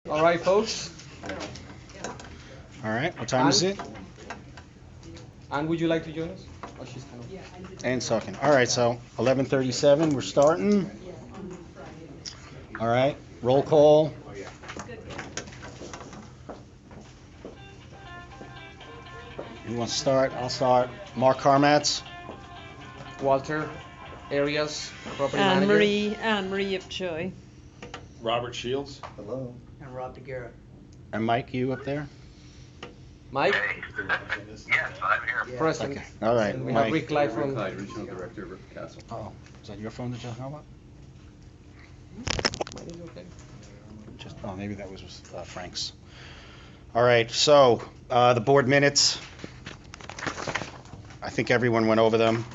All right, folks. All right, what time is it? And would you like to join us? Oh, she's kind of. And talking. All right, so 11:37, we're starting. All right, roll call. Who wants to start? I'll start. Mark Carmatz. Walter Arias, property Anne manager. Marie Upjoy. Robert Shields. Hello. And Rob DeGuerra. And Mike, you up there? Mike, Yes, I'm here. present. Okay. All right, And we have Mike. Rick Live Rick from. Clyde, Regional Director of River Castle. Oh, is that your phone that just hung up? Mine is okay. Oh, maybe that was Frank's. All right, so the board minutes. I think everyone went over them.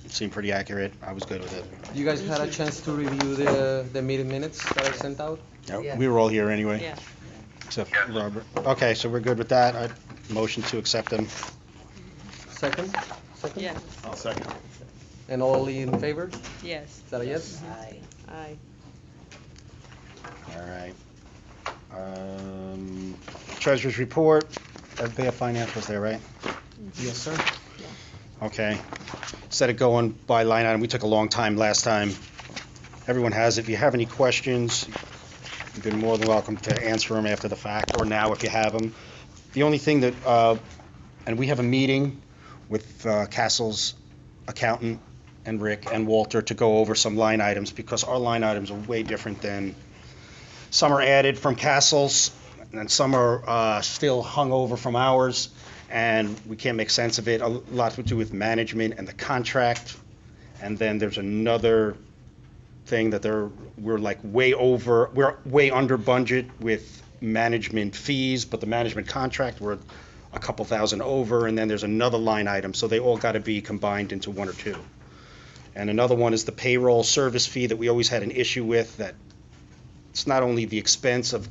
It seemed pretty accurate. I was good with it. You guys had a chance to review the meeting minutes that I sent out? Yeah. We were all here anyway, Yeah. except for Robert. Okay, so we're good with that. I motion to accept them. Second? Second? Yeah. I'll second. And all in favor? Yes. Is that a yes? Aye. Aye. All right. Treasurer's report. They have financials there, right? Yes, sir. Okay. Instead of going by line item, we took a long time last time. Everyone has it. If you have any questions, you've been more than welcome to answer them after the fact, or now if you have them. The only thing that, and we have a meeting with Castle's accountant and Rick and Walter to go over some line items, because our line items are way different than, some are added from Castle's, and some are still hung over from ours, and we can't make sense of it. A lot to do with management and the contract. And then there's another thing that we're like we're way under budget with management fees, but the management contract, we're a couple thousand over, and then there's another line item, so they all got to be combined into one or two. And another one is the payroll service fee that we always had an issue with, that it's not only the expense of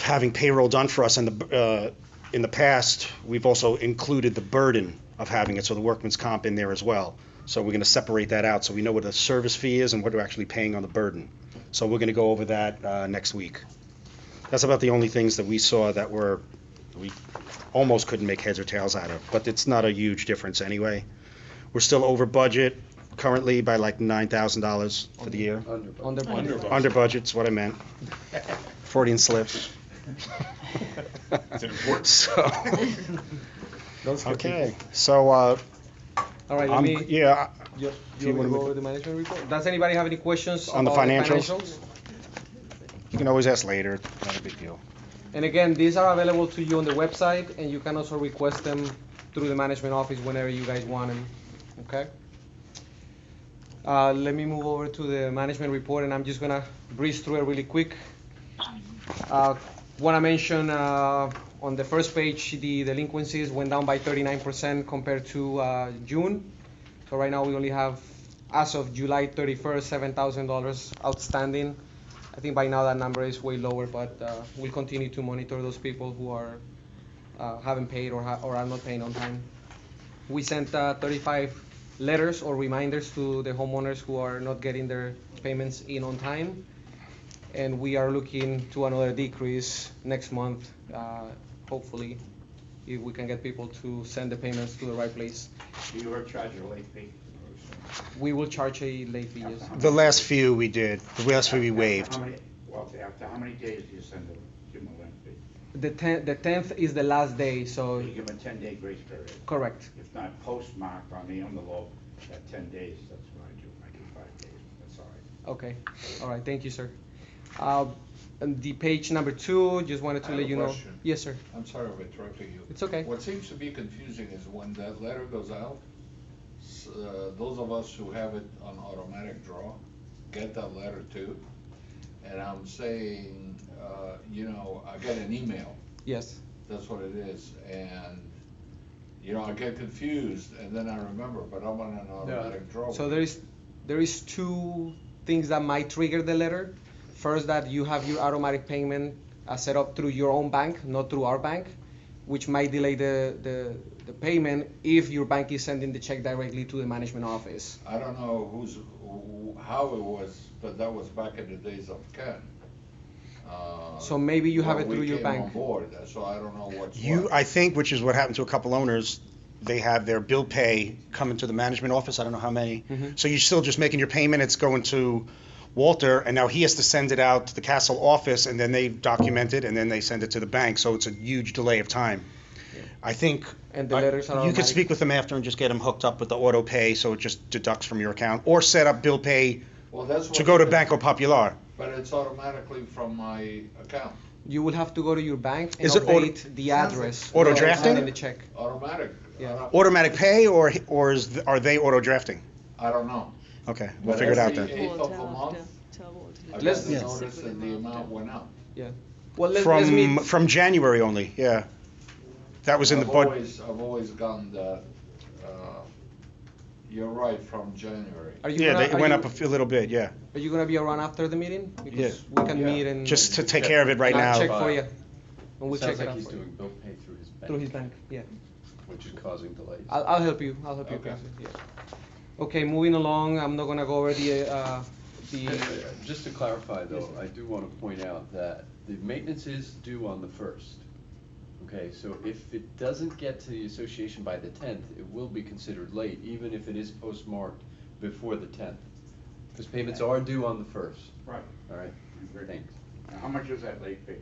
having payroll done for us, and in the past, we've also included the burden of having it, so the workman's comp in there as well. So we're going to separate that out so we know what the service fee is and what we're actually paying on the burden. So we're going to go over that next week. That's about the only things that we saw that we almost couldn't make heads or tails out of, but it's not a huge difference anyway. We're still over budget currently by like $9,000 for the year. Under budget. Under budget's what I meant. Freudian slip. It's important. So, Don't skip okay, so, All right, let me. yeah, You If you want to wanna go over the management report? Does anybody have any questions On the about financials? you can always ask later, not a big deal. And again, these are available to you on the website, and you can also request them through the management office whenever you guys want them, okay? Let me move over to the management report, and I'm just gonna breeze through it really quick. Want to mention on the first page, the delinquencies went down by 39% compared to June. So right now we only have, as of July 31st, $7,000 outstanding. I think by now that number is way lower, but we'll continue to monitor those people who are haven't paid or are not paying on time. We sent 35 letters or reminders to the homeowners who are not getting their payments in on time. And we are looking to another decrease next month, hopefully, if we can get people to send the payments to the right place. You were charged a late fee. We will charge a late fee, yes. The last few we did, the last few we waived. After how many days do you send them, give them a late fee? The 10th is the last day, So so, you give them a 10-day grace period. correct. If not postmarked on the envelope, at 10 days, that's what I do. I do 5 days, that's all right. Okay, all right, thank you, sir. And the page number 2, just wanted to I have let a you know. question. Yes, sir. I'm sorry for interrupting you. It's okay. What seems to be confusing is when that letter goes out, those of us who have it on automatic draw get that letter too. And I'm saying, I get an email, Yes. that's what it is, and, I get confused, and then I remember, but I'm on an automatic draw. So there is 2 things that might trigger the letter. First, that you have your automatic payment set up through your own bank, not through our bank, which might delay the payment if your bank is sending the check directly to the management office. I don't know how it was, but that was back in the days of Ken. So maybe you have when it through we your came bank. on board, so I don't know what's You, what. I think, which is what happened to a couple owners, they have their bill pay coming to the management office, I don't know how many. Mhm. So you're still just making your payment, it's going to Walter, and now he has to send it out to the Castle office, and then they document it, and then they send it to the bank, so it's a huge delay of time. Yeah. I think, And the letters are you automatic. could speak with them after and just get them hooked up with the auto pay, so it just deducts from your account, or set up bill pay Well, that's to what go to it is, Banco Popular. but it's automatically from my account, You will have to go to your bank and Is it auto- update the address. Auto where you're drafting? sending the check. automatic. Yeah. Automatic pay, or are they auto drafting? I don't know. Okay, we'll But figure it out every then. 8th of the month, I got Let's- the Yeah. notice that the amount went up. Well, let's meet. From January only, yeah. That was in the bud. I've always gotten that, you're right, from January. Are you Yeah, gonna, it went up a little bit, yeah. Are you gonna be around after the meeting? Because Yeah. we can Yeah. meet and. Just to take care of it right and I'll now. check for you. And we'll check Sounds it like out he's for you. doing bill pay through his bank. Through his bank, yeah. Which is causing delays. I'll help you, Okay. Chris, yeah. Okay, moving along, I'm not gonna go over the. Just to clarify though, I do want to point out that the maintenance is due on the 1st. Okay, so if it doesn't get to the association by the 10th, it will be considered late, even if it is postmarked before the 10th. Because payments are due on the 1st, Right. all right? Thanks. How much is that late fee?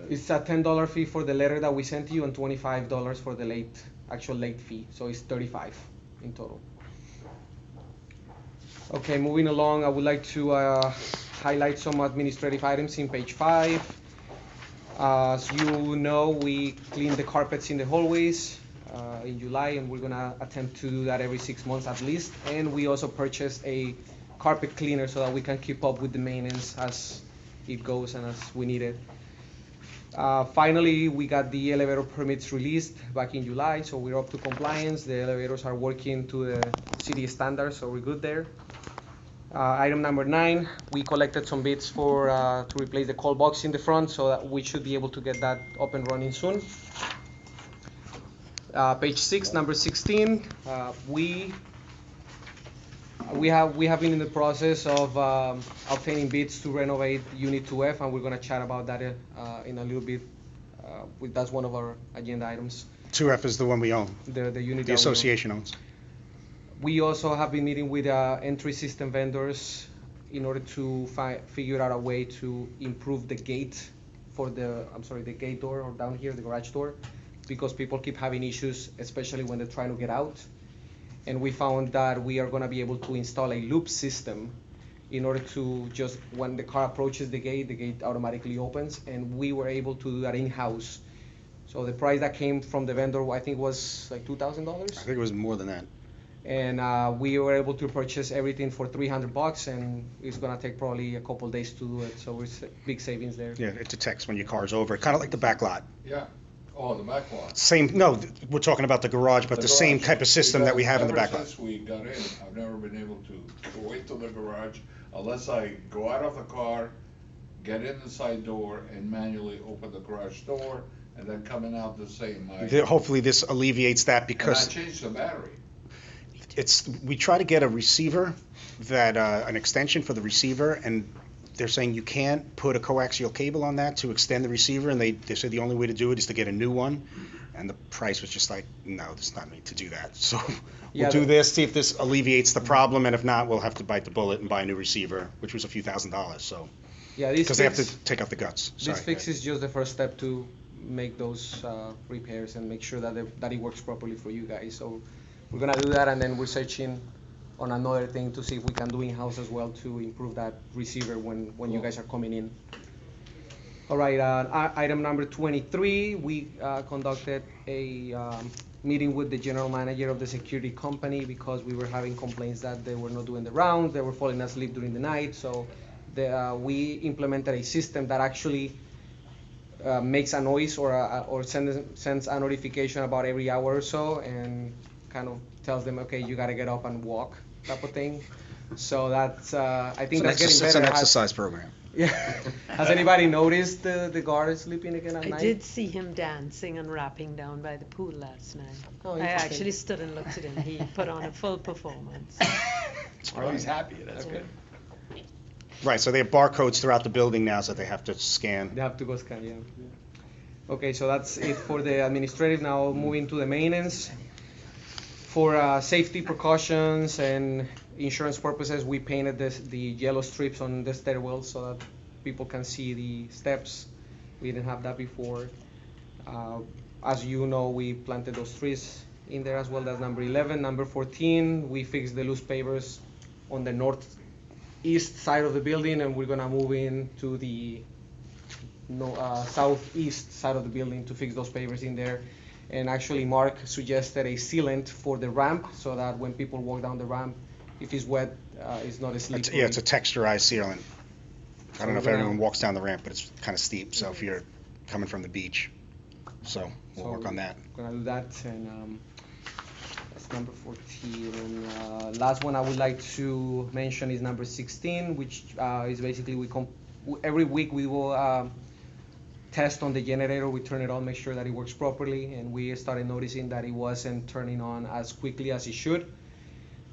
It's a $10 fee for the letter that we sent you and $25 for the actual late fee, so it's 35 in total. Okay, moving along, I would like to highlight some administrative items in page 5. As you know, we cleaned the carpets in the hallways in July, and we're gonna attempt to do that every 6 months at least. And we also purchased a carpet cleaner so that we can keep up with the maintenance as it goes and as we need it. Finally, we got the elevator permits released back in July, so we're up to compliance. The elevators are working to the city standards, so we're good there. Item number 9, we collected some bids for to replace the call box in the front, so that we should be able to get that up and running soon. Page 6, number 16, we have been in the process of obtaining bids to renovate Unit 2F, and we're going to chat about that in a little bit. That's one of our agenda items. 2F is the one we own, The unit the that we own. association owns. We also have been meeting with entry system vendors in order to figure out a way to improve the gate for the gate door, or down here, the garage door, because people keep having issues, especially when they're trying to get out. And we found that we are gonna be able to install a loop system in order to just, when the car approaches the gate automatically opens, and we were able to do that in-house. So the price that came from the vendor, I think, was like $2,000. I think it was more than that. And we were able to purchase everything for $300, and it's gonna take probably a couple days to do it, so it's big savings there. Yeah, it detects when your car's over, kind of like the back lot. Yeah, oh, the back lot. Same, no, we're talking about the garage, but the same garage, type of system that we have in the back Ever lot. since we got in, I've never been able to go into the garage unless I go out of the car, get in the side door, and manually open the garage door, and then coming out the same. Hopefully this alleviates that, And I because changed the battery. we try to get a receiver an extension for the receiver, and they're saying you can't put a coaxial cable on that to extend the receiver, and they said the only way to do it is to get a new one, and the price was just like, no, there's not need to do that. So Yeah, we'll do this, see if this alleviates the problem, and if not, we'll have to bite the bullet and buy a new receiver, which was a few $1,000s, so, Yeah, this because they have fix, to take out the guts. this Sorry. fix is just the first step to make those repairs and make sure that it works properly for you guys. So we're gonna do that, and then we're searching on another thing to see if we can do in-house as well to improve that receiver when you guys are coming in. All right, item number 23, we conducted a meeting with the general manager of the security company because we were having complaints that they were not doing the rounds, they were falling asleep during the night. So we implemented a system that actually makes a noise or sends a notification about every hour or so, and kind of tells them, okay, you gotta get up and walk, type of thing. So that's, I think that's getting better. It's an exercise program. Yeah. Has anybody noticed the guard sleeping again at I night? did see him dancing and rapping down by the pool last night. Oh, I interesting. actually stood and looked at him. He put on a full performance. Oh, he's happy. That's good. Right, so they have barcodes throughout the building now that they have to scan. They have to go scan, yeah. Okay, so that's it for the administrative. Now moving to the maintenance. For safety precautions and insurance purposes, we painted the yellow strips on the stairwell so that people can see the steps. We didn't have that before. As you know, we planted those trees in there as well. That's number 11. Number 14, we fixed the loose pavers on the northeast side of the building, and we're gonna move into the southeast side of the building to fix those pavers in there. And actually, Mark suggested a sealant for the ramp so that when people walk down the ramp, if it's wet, it's not as slippery. Yeah, it's a texturized sealant. I don't know if we're everyone gonna- walks down the ramp, but it's kind of steep, so if you're coming from the beach. So we'll So work on that. Gonna do that, and that's number 14. And last one I would like to mention is number 16, which is basically every week we will test on the generator. We turn it on, make sure that it works properly, and we started noticing that it wasn't turning on as quickly as it should.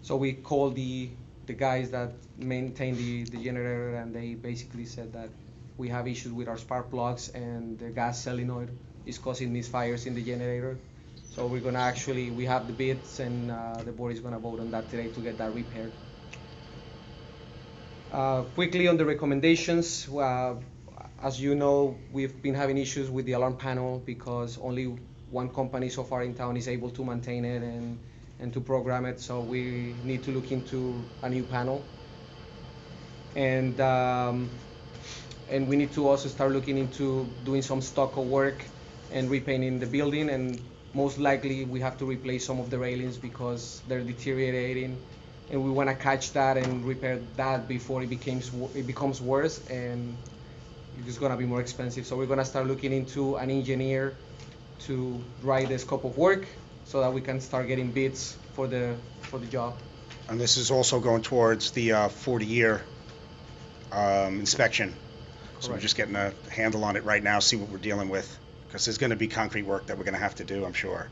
So we called the guys that maintain the generator, and they basically said that we have issues with our spark plugs and the gas solenoid is causing misfires in the generator. So we have the bids, and the board is gonna vote on that today to get that repaired. Quickly on the recommendations, as you know, we've been having issues with the alarm panel because only one company so far in town is able to maintain it and to program it, so we need to look into a new panel. And we need to also start looking into doing some stucco work and repainting the building, and most likely we have to replace some of the railings because they're deteriorating, and we want to catch that and repair that before it becomes worse, and it's going to be more expensive. So we're going to start looking into an engineer to write the scope of work so that we can start getting bids for the job. And this is also going towards the 40-year inspection. So we're Correct. just getting a handle on it right now, see what we're dealing with, because there's going to be concrete work that we're going to have to do, I'm sure.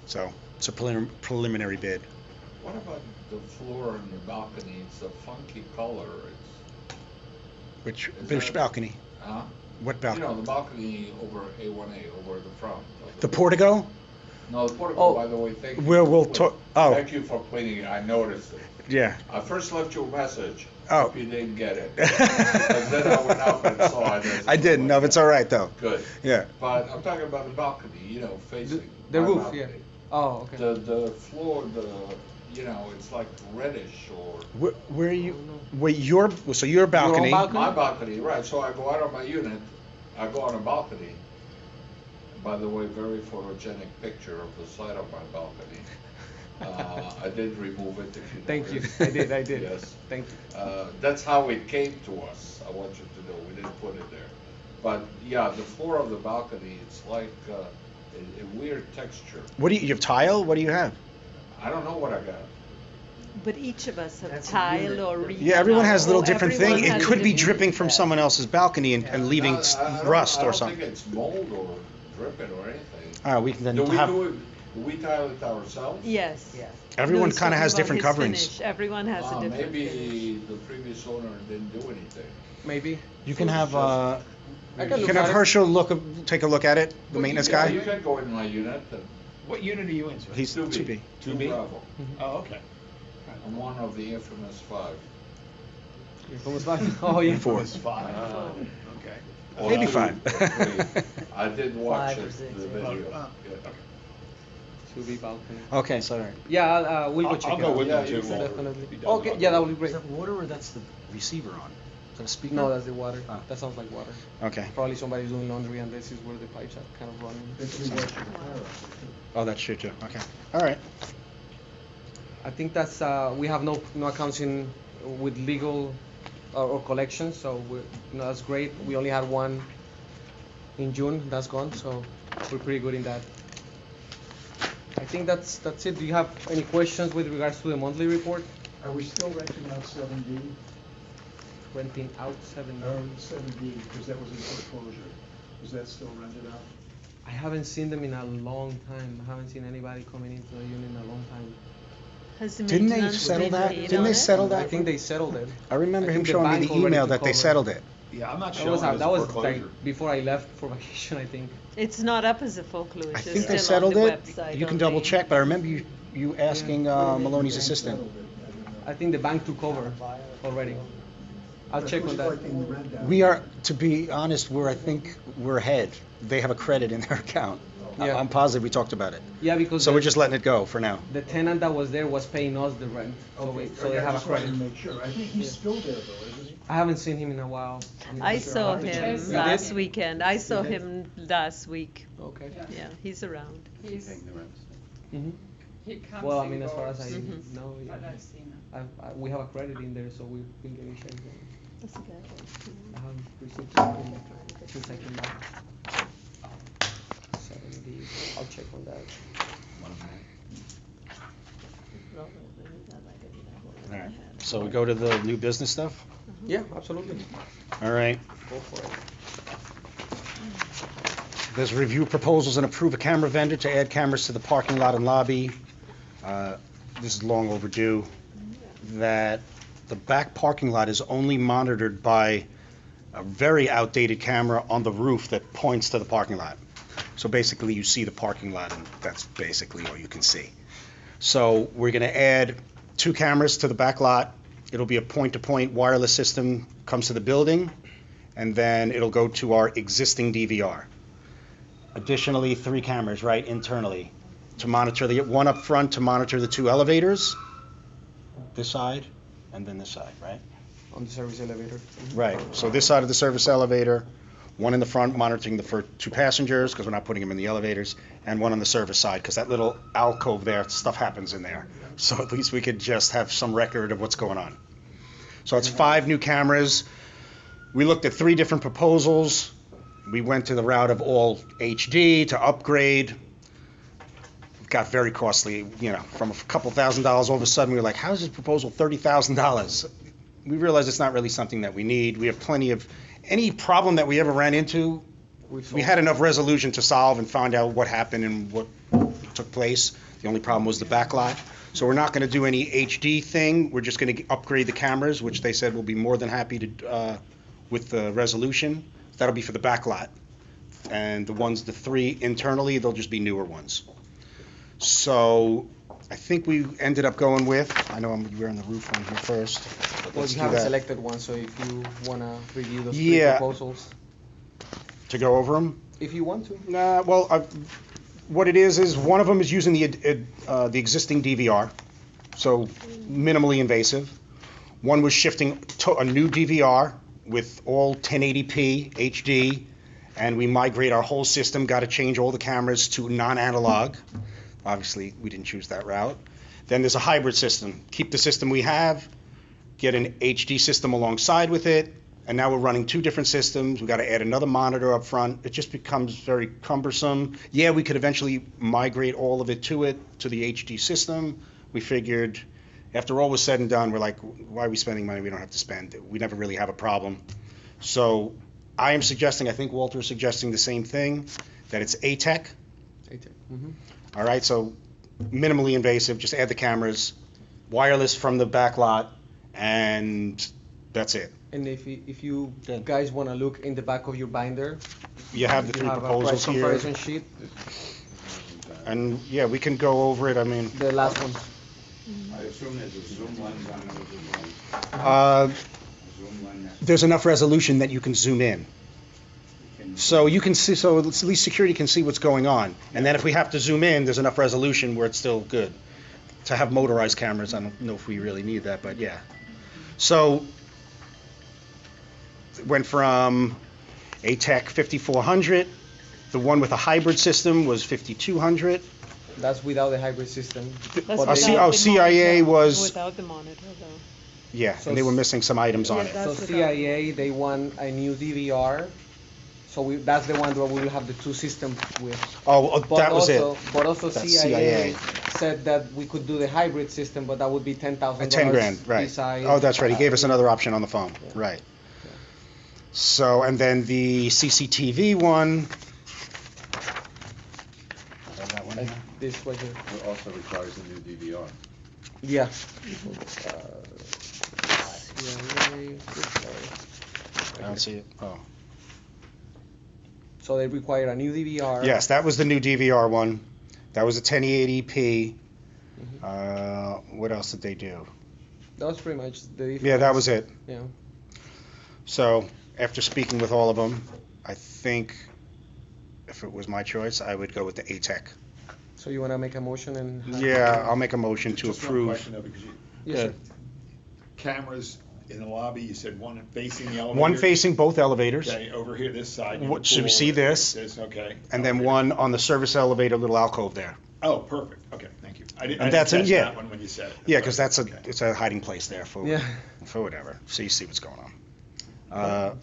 So it's a preliminary bid. What about the floor and the balcony? It's a funky color. Which Is that- balcony? Huh? What You balcony? know, the balcony over A1A, over the front. of The portico? No, the portico, Oh. by the way, thank you. We'll talk. Oh, Thank you for pointing it, I noticed it. yeah. I first left you a message. Oh. Hope you didn't get it. Because then I went up and saw it. as- I didn't. No, it's all right though. Good. Yeah. But I'm talking about the balcony, facing. The my roof, balcony. yeah. Oh, okay. The floor, it's like reddish or. Where are you? Wait, your balcony. balcony? My balcony, right, so I go out of my unit, I go on a balcony. By the way, very photogenic picture of the side of my balcony. I did remove it if you Thank you. noticed. I did. Yes. Thank you. That's how it came to us, I want you to know, we didn't put it there. But, yeah, the floor of the balcony, it's like a weird texture. What do you have? Tile? What do you have? I don't know what I got. But each of us have That's a tile unit. or Yeah, everyone has a little Oh, different everyone thing. It has could a be different- dripping from someone else's balcony and leaving rust or I something. don't think it's mold or dripping or anything. We can then Do we have. do we tile it ourselves? Yes. Yes. Everyone Louis kind of talking has about different his coverings. finish. Everyone has a different finish. Maybe the previous owner didn't do anything. Maybe. You can So have. it's I can You look can at have it. Herschel take a look at it. The maintenance Yeah, guy. you can go in my unit. What unit are you in, sir? He's 2B. 2B? Bravo. Oh, okay. I'm one of the infamous 5. Oh, yeah. Four. It's 5. Ah. Okay. Or Maybe 2, 5. or 3. I did watch 5 or it, 6, the yeah. video. Oh, Yeah. okay. To be balcony. Okay, sorry. Yeah, we'll go I'll check it go out. with Yeah, them you too. can Definitely. He does Okay, it. yeah, that would be great. Is that water or that's the receiver on? Is that a speaker? No, that's the water. Ah. That sounds like water. Okay. Probably somebody's doing laundry, and this is where the pipes are kind of running. Oh, that's true too. Okay. All right. I think that's we have no accounts in with legal or collections, so that's great. We only had one in June. That's gone, so we're pretty good in that. I think that's it. Do you have any questions with regards to the monthly report? Are we still renting out 7D, Renting out 7. 7D, because that was in foreclosure? Is that still rented out? I haven't seen them in a long time. I haven't seen anybody coming into the unit in a long time. Has the Didn't they maintenance settle been that? paid Didn't on they it? settle I that? think they settled it. I remember I him think the showing me bank the already email took that they over. settled it. Yeah, I'm not That sure. was, it was that a was foreclosure. like before I left for vacation, I think. It's not up as a foreclosure. I It's think they still on settled the it. website You can only. double check, but I remember you asking Maloney's assistant. I think the bank took over already. I'll check on that. Collecting the rent out. We are, to be honest, I think we're ahead. They have a credit in their account. Yeah. I'm positive we talked about it. Yeah, because So we're just letting it go for now. the tenant that was there was paying us the rent, so they I have a just wanted credit. to make sure. I think he's still there though, isn't he? I haven't seen him in a while. I saw have to check. him You last did? weekend. I saw You did? him last week. Okay. Yeah, he's around. Paying the rents. Mhm. He comes Well, I and mean, as far as I goes, Mhm. know, yeah. but I've seen him. We have a credit in there, so we've been getting checks. That's a good I haven't received anything since I came back. 70, I'll check on that. All right. So we go to the new business stuff? Yeah, absolutely. All right. Go for it. There's review proposals and approve a camera vendor to add cameras to the parking lot and lobby. This is long overdue. That the back parking lot is only monitored by a very outdated camera on the roof that points to the parking lot. So basically you see the parking lot and that's basically all you can see. So we're gonna add 2 cameras to the back lot. It'll be a point-to-point wireless system, comes to the building, and then it'll go to our existing DVR. Additionally, 3 cameras right internally to monitor one up front to monitor the 2 elevators, this side and then this side, right? On the service elevator. Right. So this side of the service elevator, one in the front monitoring the first 2 passengers because we're not putting them in the elevators, and one on the service side because that little alcove there, stuff happens in there. So at least we could just have some record of what's going on. So it's 5 new cameras. We looked at 3 different proposals. We went to the route of all HD to upgrade. It got very costly, from a couple $1,000s, all of a sudden we were like, how is this proposal $30,000? We realized it's not really something that we need. We have plenty of, any problem that we ever ran into, we had enough resolution to solve and find out what happened and what took place. The only problem was the back lot. So we're not gonna do any HD thing. We're just gonna upgrade the cameras, which they said will be more than happy to, with the resolution. That'll be for the back lot. And the 3 internally, they'll just be newer ones. So I think we ended up going with, I know we're on the roof one here first. But Well, let's you do haven't that. selected one, so if you wanna review those 3 Yeah. proposals, To go over them? if you want to. What it is one of them is using the existing DVR, so minimally invasive. One was shifting to a new DVR with all 1080p HD, and we migrate our whole system, got to change all the cameras to non-analog. Obviously, we didn't choose that route. Then there's a hybrid system. Keep the system we have, get an HD system alongside with it, and now we're running 2 different systems. We got to add another monitor up front. It just becomes very cumbersome. Yeah, we could eventually migrate all of it to the HD system. We figured, after all was said and done, we're like, why are we spending money we don't have to spend? We never really have a problem. So I am suggesting, I think Walter is suggesting the same thing, that it's ATEC. Mhm. All right, so minimally invasive, just add the cameras, wireless from the back lot, and that's it. And if you Good. guys wanna look in the back of your binder, You have the you 3 have a proposals price here. comparison sheet, And yeah, we can go over it, I mean, the last one. I assume there's a zoom lens on those as well. uh, Zoom lens. there's enough resolution that you can zoom in. Can- So you can see, so at least security can see what's going on. And then if we have to zoom in, there's enough resolution where it's still good. To have motorized cameras, I don't know if we really need that, but yeah. So it went from ATEC 5400, the one with a hybrid system was 5200. That's without the hybrid system. That's But without they- the CIA monitor. was- Without the monitor, though. Yeah, So and they were missing some items on Yeah, it. that's So without- CIA, they want a new DVR, so that's the one where we will have the 2 systems with. Oh, But that was it. also, But also That's CIA CIA. said that we could do the hybrid system, but that would be $10,000. 10 grand, right. Besides, Oh, that's right, he gave us another option on the phone, Yeah. right. So, and then the CCTV one. That one Like here? this right here. It also requires a new DVR. Yeah. I don't see it. Oh. So they require a new DVR. Yes, that was the new DVR one. That was a 1080p. What else did they do? That was pretty much the difference. Yeah, that was it. Yeah. So after speaking with all of them, I think if it was my choice, I would go with the ATEC. So you want to make a motion and? Yeah, I'll make a motion to Just one approve. question though, because you, Yes, sir. cameras in the lobby, you said one facing the elevator. One facing both elevators, Okay, over here, this side. you What- have so we pool, see this? okay. and then Okay. one on the service elevator, little alcove there. Oh, perfect, okay, thank you. I didn't And that's it, catch yeah. that one when you said it. Yeah, because that's Okay. it's a hiding place there for Yeah. whatever. So you see what's going on.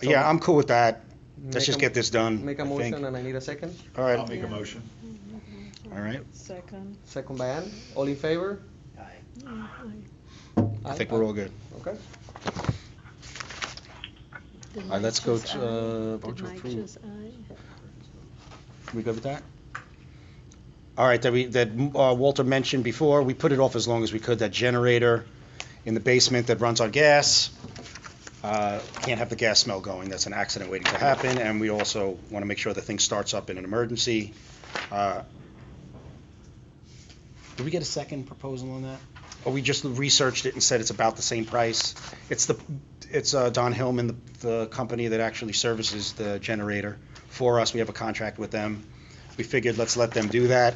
So- Yeah, I'm cool with that. Let's Make just a- get this done. Make a I think. motion and I need a second. All I'll right. make a motion. All right. Second. Second by Ann. All in favor? I think we're all good. Okay. All right, let's go to vote to approve. We good with that? All right, that Walter mentioned before, we put it off as long as we could, that generator in the basement that runs on gas. Can't have the gas smell going, that's an accident waiting to happen, and we also want to make sure the thing starts up in an emergency. Did we get a second proposal on that? Or we just researched it and said it's about the same price? It's Don Hillman, the company that actually services the generator for us. We have a contract with them. We figured let's let them do that.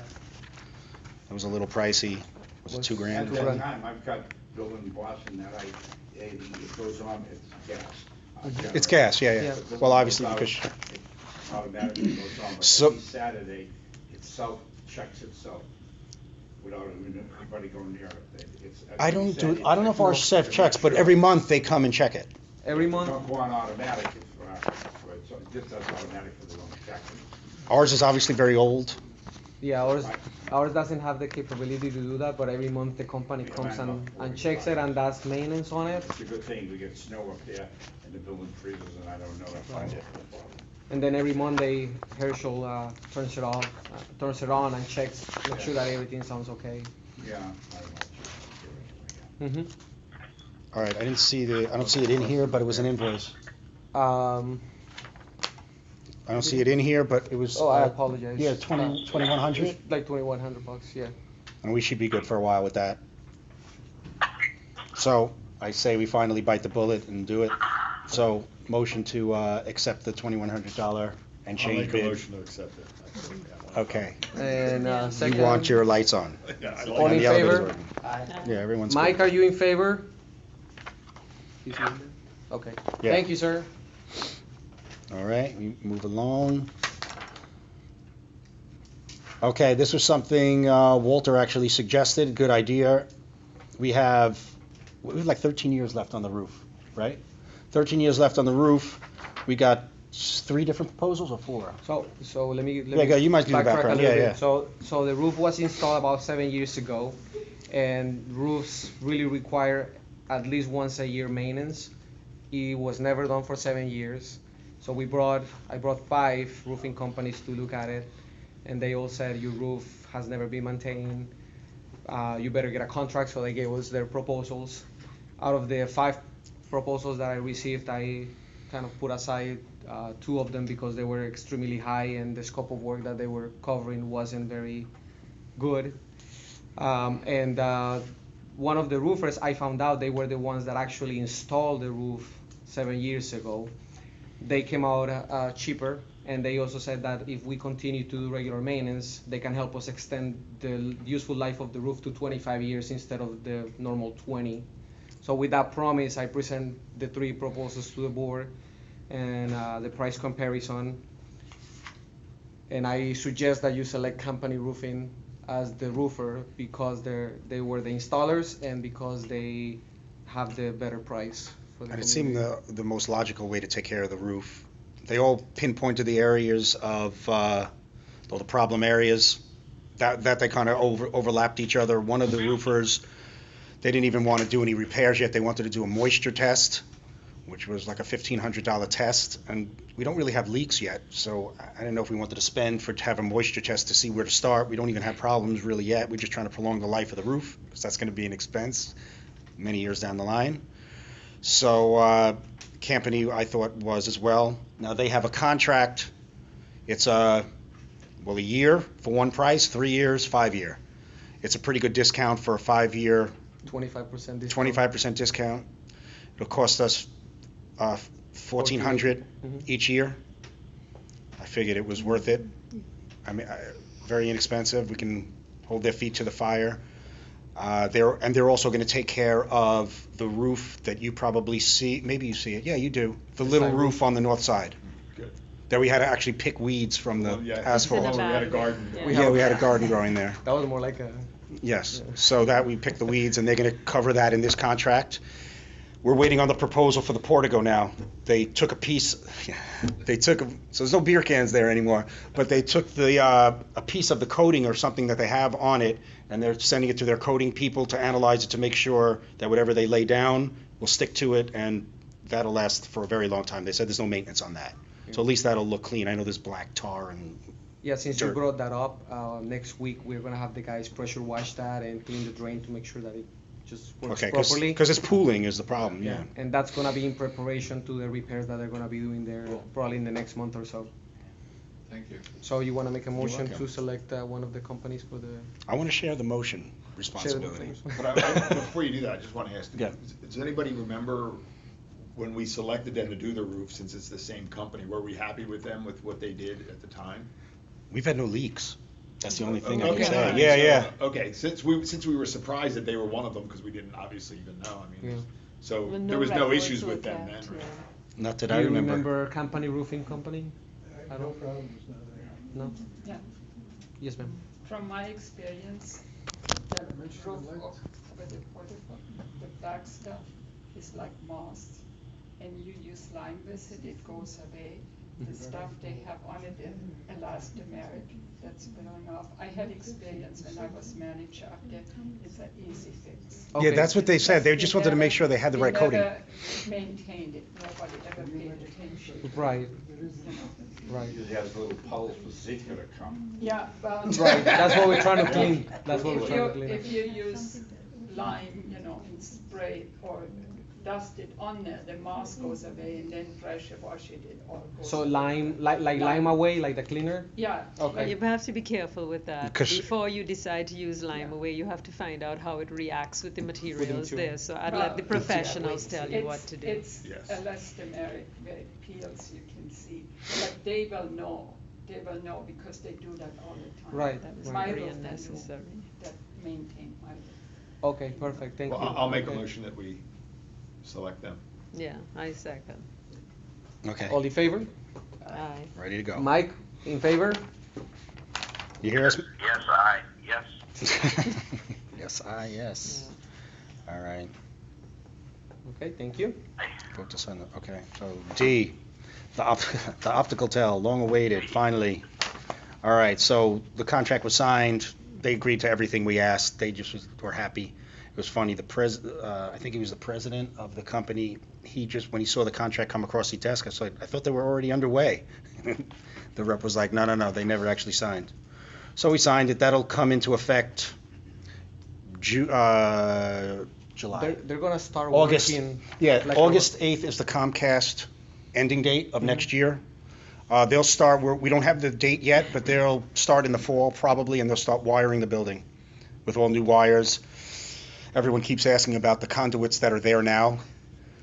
It was a little pricey. Was it $2,000? At that time, I've got building in Boston that it goes on, it's gas. It's gas, yeah. Yeah. Well, obviously, It because, automatically goes on, but So- every Saturday, it checks itself without anybody going near it. I don't know if ours self-checks, but every month they come and check it. Every month? Don't go on automatic, it just does automatic for their own checking. Ours is obviously very old. Yeah, ours doesn't have the capability to do that, but every month the company comes and checks it and does maintenance on it. It's a good thing, we get snow up there, and the building freezes, and I don't know if I get the problem. And then every Monday, Herschel turns it on and checks, make sure that everything sounds okay. Yeah, I don't know. Mm-hmm. All right, I don't see it in here, but it was an invoice. I don't see it in here, but it was. Oh, I apologize. Yeah, 2,100? Like $2,100, yeah. And we should be good for a while with that. So I say we finally bite the bullet and do it. So motion to accept the $2,100 and I'll change make a bid. motion to accept it. Okay. And You second. want your lights on. Yeah, I All like in The elevator's favor? working. Yeah, everyone's Mike, good. are you in favor? Okay. Yeah. Thank you, sir. All right, we move along. Okay, this was something Walter actually suggested, good idea. We have like 13 years left on the roof, right? 13 years left on the roof. We got 3 different proposals or 4? So let me. Yeah, you might do the backtrack a background. little Yeah, bit. yeah. So the roof was installed about 7 years ago, and roofs really require at least once a year maintenance. It was never done for 7 years. So I brought 5 roofing companies to look at it, and they all said your roof has never been maintained. You better get a contract. So they gave us their proposals. Out of the 5 proposals that I received, I kind of put aside 2 of them because they were extremely high and the scope of work that they were covering wasn't very good. And one of the roofers, I found out they were the ones that actually installed the roof 7 years ago. They came out cheaper, and they also said that if we continue to do regular maintenance, they can help us extend the useful life of the roof to 25 years instead of the normal 20. So with that promise, I present the 3 proposals to the board and the price comparison. And I suggest that you select Company Roofing as the roofer because they were the installers and because they have the better price for the And it seemed community. the most logical way to take care of the roof. They all pinpointed the areas of all the problem areas that they kind of overlapped each other. One of the roofers, they didn't even want to do any repairs yet. They wanted to do a moisture test which was like a $1,500 test, and we don't really have leaks yet, so I didn't know if we wanted to spend to have a moisture test to see where to start. We don't even have problems really yet. We're just trying to prolong the life of the roof, because that's going to be an expense many years down the line. So company I thought was as well. Now they have a contract. It's a year for one price, 3 years, 5 year. It's a pretty good discount for a 5 year. 25% discount. 25% discount. It'll cost us $1,400 each year. I figured it was worth it. I mean, very inexpensive. We can hold their feet to the fire. They're also going to take care of the roof that you probably see. Maybe you see it. Yeah, you do. The little roof on the north side. Good. That we had to actually pick weeds from the asphalt. It's in a We had a bag. garden. Yeah. We had a garden growing there. That was more like a. Yes, so that we pick the weeds, and they're going to cover that in this contract. We're waiting on the proposal for the portico now. They took a piece, so there's no beer cans there anymore, but they took a piece of the coating or something that they have on it, and they're sending it to their coating people to analyze it to make sure that whatever they lay down will stick to it, and that'll last for a very long time. They said there's no maintenance on that. So at least that'll look clean. I know there's black tar and Yeah, since you dirt. brought that up, next week we're gonna have the guys pressure wash that and clean the drain to make sure that it just works Okay, properly. because it's pooling is the problem, yeah. And that's gonna be in preparation to the repairs that they're gonna be doing there probably in the next month or so. Thank you. So you wanna make a motion welcome. to select one of the companies for the. I want to share the motion share the responsibility. information? But before you do that, I just want to ask, Yeah. does anybody remember when we selected them to do the roof, since it's the same company, were we happy with them, with what they did at the time? We've had no leaks. That's the only thing I Okay, can say. fine. Yeah, So, yeah. Okay, since we were surprised that they were one of them, because we didn't obviously even know, I mean, Yeah. so Well, there was no records issues with look them at, then, right? Not that Do I you remember. remember company roofing company? I No don't. problems now. No. Yeah, Yes, ma'am. from my experience, the roof with the black stuff is like moss, and you use lime with it, it goes away. The stuff they have on it is elastomeric, that's blowing off. I had experience when I was manager up there, it's an easy fix. Yeah, Okay. that's what they said. They just wanted to make sure they had the right coating. They never maintained it, nobody ever paid attention. Right. You know. Right. Usually has a little pulse particular come. Yeah, well. Right. That's what we're trying to clean. That's what we're If trying you, to clean. if you use lime, you know, and spray or dust it on there, the moss goes away, and then pressure wash it, it all goes So away. lime, like lime away, like the cleaner. Yeah. Okay. You have to be careful with that. Because- Before you decide to use lime away, you have to find out how it reacts with the materials material. there. So I'd Well, let the professionals tell you It's- what to do. It's Yes. elastomeric, where it peels, you can see, but they will know because they do that all the time. Right. That was My very roof, they do unnecessary. that maintain my roof. Okay. Perfect. Thank Well, you. I'll make a Okay. motion that we select them. Yeah, I second. Okay, All in favor? Aye. ready to go. Mike, in favor? You hear us? Yes, I, yes. Yes, yes. All right, Okay. Thank you. vote to send, okay. So D, the optical tell, long awaited, finally. All right, so the contract was signed. They agreed to everything we asked. They just were happy. It was funny, I think he was the president of the company. When he saw the contract come across his desk, I thought they were already underway. The rep was like, no, they never actually signed. So we signed it. That'll come into effect July. They're gonna start August. working. Yeah, like August 8th is the Comcast ending date of next year. They'll start, we don't have the date yet, but they'll start in the fall probably, and they'll start wiring the building with all new wires. Everyone keeps asking about the conduits that are there now,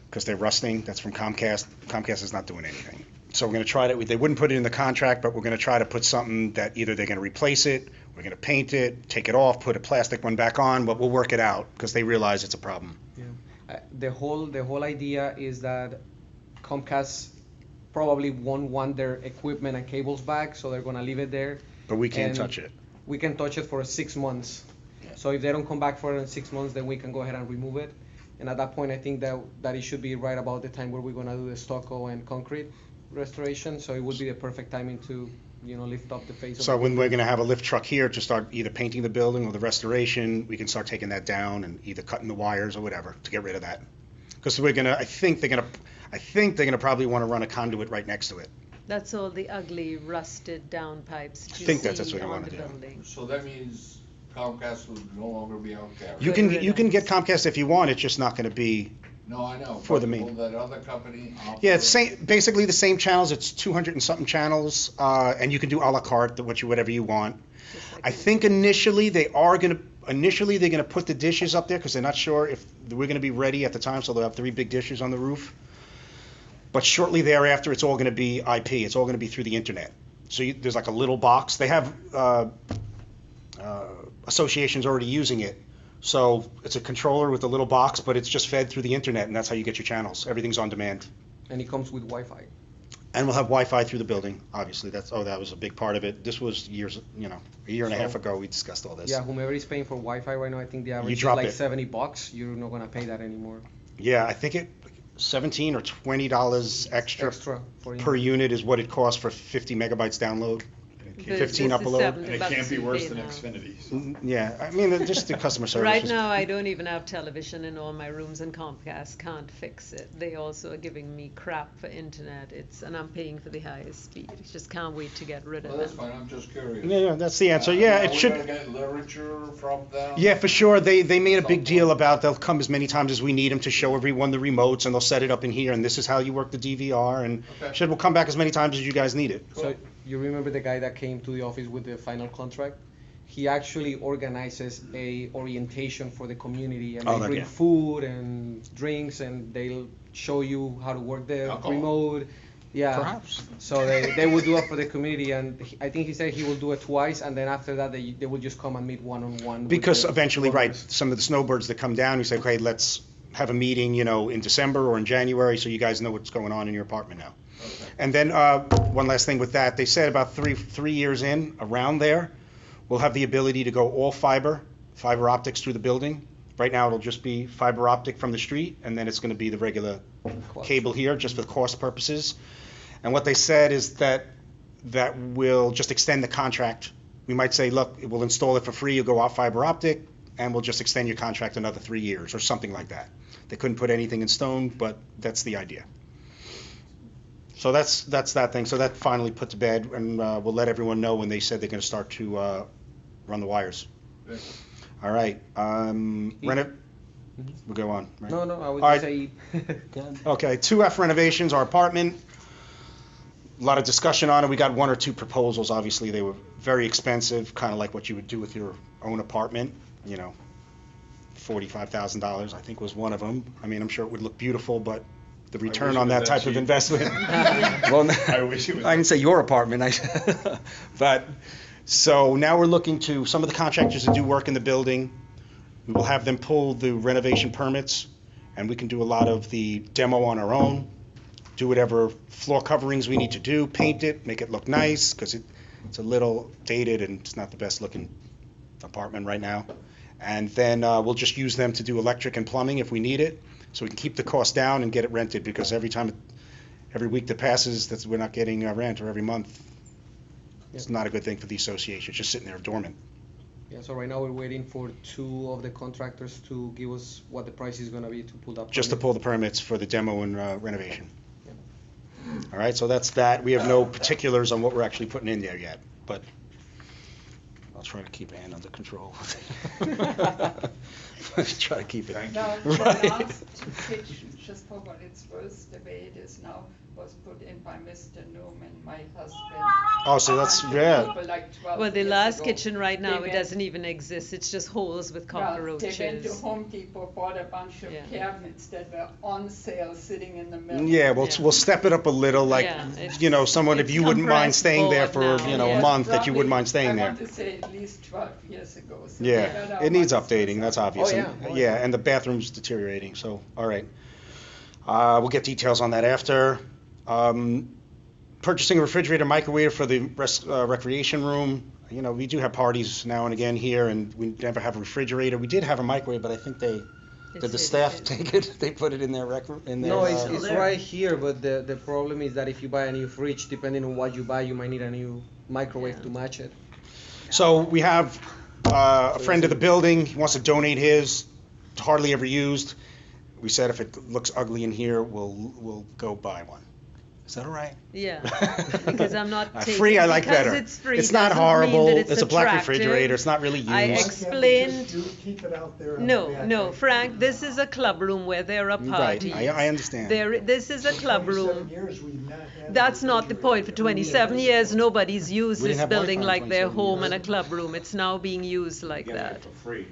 because they're rusting. That's from Comcast. Comcast is not doing anything. So we're gonna try to, they wouldn't put it in the contract, but we're gonna try to put something that either they're gonna replace it, we're gonna paint it, take it off, put a plastic one back on, but we'll work it out, because they realize it's a problem. The whole idea is that Comcast probably won't want their equipment and cables back, so they're gonna leave it there. But we can't And touch it. We can touch it for 6 months. So if they don't come back for it in 6 months, then we can go ahead and remove it. And at that point, I think that it should be right about the time where we're gonna do the stucco and concrete restoration. So it would be the perfect timing to, lift up the face of So the when we're gonna have a lift truck here to start either painting the building or the restoration, we can start taking that down and either cutting the wires or whatever to get rid of that. Because I think they're gonna probably wanna run a conduit right next to it. That's all the ugly rusted down pipes I you think that's what see they on wanna the do. building. So that means Comcast will no longer be our carrier? You can get Comcast if you want, it's just not gonna be, No, I know. For the but main. Will that other company operate? yeah, it's basically the same channels, it's 200 and something channels, and you can do à la carte, whatever you want. Just like I think initially they're gonna put the dishes up there, because they're not sure if we're gonna be ready at the time, so they'll have 3 big dishes on the roof. But shortly thereafter, it's all gonna be IP, it's all gonna be through the internet. So there's like a little box, they have, associations already using it. So it's a controller with a little box, but it's just fed through the internet, and that's how you get your channels, everything's on demand. And it comes with Wi-Fi. And we'll have Wi-Fi through the building, obviously, that was a big part of it. This was years, a year and a half ago, we discussed all this. Yeah, whomever is paying for Wi-Fi right now, I think the average is drop like it. $70. You're not gonna pay that anymore. Yeah, I think $17 or $20 extra Extra for per unit is what it costs for 50 megabytes download. This 15 is upload. 70 And it bucks can't be you worse pay than now. Xfinity. So. Yeah, I mean, just the customer service. Right is- now, I don't even have television in all my rooms, and Comcast can't fix it. They also are giving me crap for internet. And I'm paying for the highest speed. I just can't wait to get rid Well, of that's them. fine, I'm just curious. Yeah, that's the answer. Yeah, Are it we should. gonna get literature from them? Yeah, for sure. They made a big deal about they'll come as many times as we need them to show everyone the remotes, and they'll set it up in here, and this is how you work the DVR, and Okay. said we'll come back as many times as you guys need it. So you remember the guy that came to the office with the final contract? He actually organizes a orientation for the community, and Oh, they that bring guy. food and drinks, and they'll show you how to work the Alcohol. remote. Yeah. Perhaps. So they will do it for the community, and I think he said he will do it twice, and then after that they will just come and meet one-on-one. with Because the eventually, right, workers. some of the snowbirds that come down, we say, okay, let's have a meeting, in December or in January, so you guys know what's going on in your apartment now. Okay. And then, one last thing with that, they said about three years in, around there, we'll have the ability to go all fiber optics through the building. Right now, it'll just be fiber optic from the street, and then it's gonna be the regular cable here, just for cost purposes. And what they said is that will just extend the contract. We might say, look, we'll install it for free, you'll go off fiber optic, and we'll just extend your contract another 3 years, or something like that. They couldn't put anything in stone, but that's the idea. So that's that thing, so that finally put to bed, and we'll let everyone know when they said they're gonna start to run the wires. Good. All right, we'll go on, right? No, I would All just say. Okay, 2F renovations, our apartment, a lot of discussion on it. We got 1 or 2 proposals. Obviously, they were very expensive, kind of like what you would do with your own apartment, $45,000, I think was one of them. I mean, I'm sure it would look beautiful, but the return wish on it that was type that of cheap. investment. Well, I wish it was. I didn't say your apartment. But, so now we're looking to, some of the contractors that do work in the building, we will have them pull the renovation permits, and we can do a lot of the demo on our own, do whatever floor coverings we need to do, paint it, make it look nice, because it's a little dated and it's not the best looking apartment right now. And then we'll just use them to do electric and plumbing if we need it, so we can keep the cost down and get it rented, because every week that passes, we're not getting rent, or every month, it's not a good thing for the association, it's just sitting there dormant. Yeah, so right now we're waiting for 2 of the contractors to give us what the price is gonna be to pull that. Just to permit. pull the permits for the demo and renovation. All right, so that's that. We have no particulars on what we're actually putting in there yet, but I'll try to keep it under control. Try to keep it. Now, the Right. last kitchen, just for what it's worth, the way it is now, was put in by Mr. Newman, my husband. Oh, so that's, yeah. People like 12 Well, the years last ago. kitchen right now, They it went- doesn't even exist. It's just holes with Well, cockroaches. they went to Home Depot, bought a bunch of Yeah. cabinets that were on sale, sitting in the middle. Yeah, we'll Yeah. we'll step it up a little, like, Yeah, it's- someone, if it's you wouldn't mind compressed staying there board for, now. a Yeah, month, that you wouldn't probably, mind staying there. I want to say at least 12 years ago. So they Yeah, got out it needs what was updating, that's obvious. Oh, and- yeah. Oh, Yeah, yeah. and the bathroom's deteriorating, so, all right. We'll get details on that after. Purchasing a refrigerator, microwave for the recreation room. We do have parties now and again here, and we never have a refrigerator. We did have a microwave, but I think did the staff take it? They put it in their No, it's there. right here, but the problem is that if you buy a new fridge, depending on what you buy, you might need a new microwave Yeah. to match it. So we have a friend of the building, he wants to donate his, hardly ever used. we said if it looks ugly in here, we'll go buy one. Is that all right? Yeah, because I'm not taking. Free I like because better. it's free It's not doesn't mean horrible. that It's a black attractive. refrigerator. It's not really used. I explained. Keep it out there. on No, the back. no, Frank, this is a club room where there are Right, parties. I understand. This is a club 27 room. years we've not had a That's not the point. For 27 years, nobody's used We didn't this have building Wi-Fi in like their 27 home years. and a club room. It's now being used like Getting that. it for free.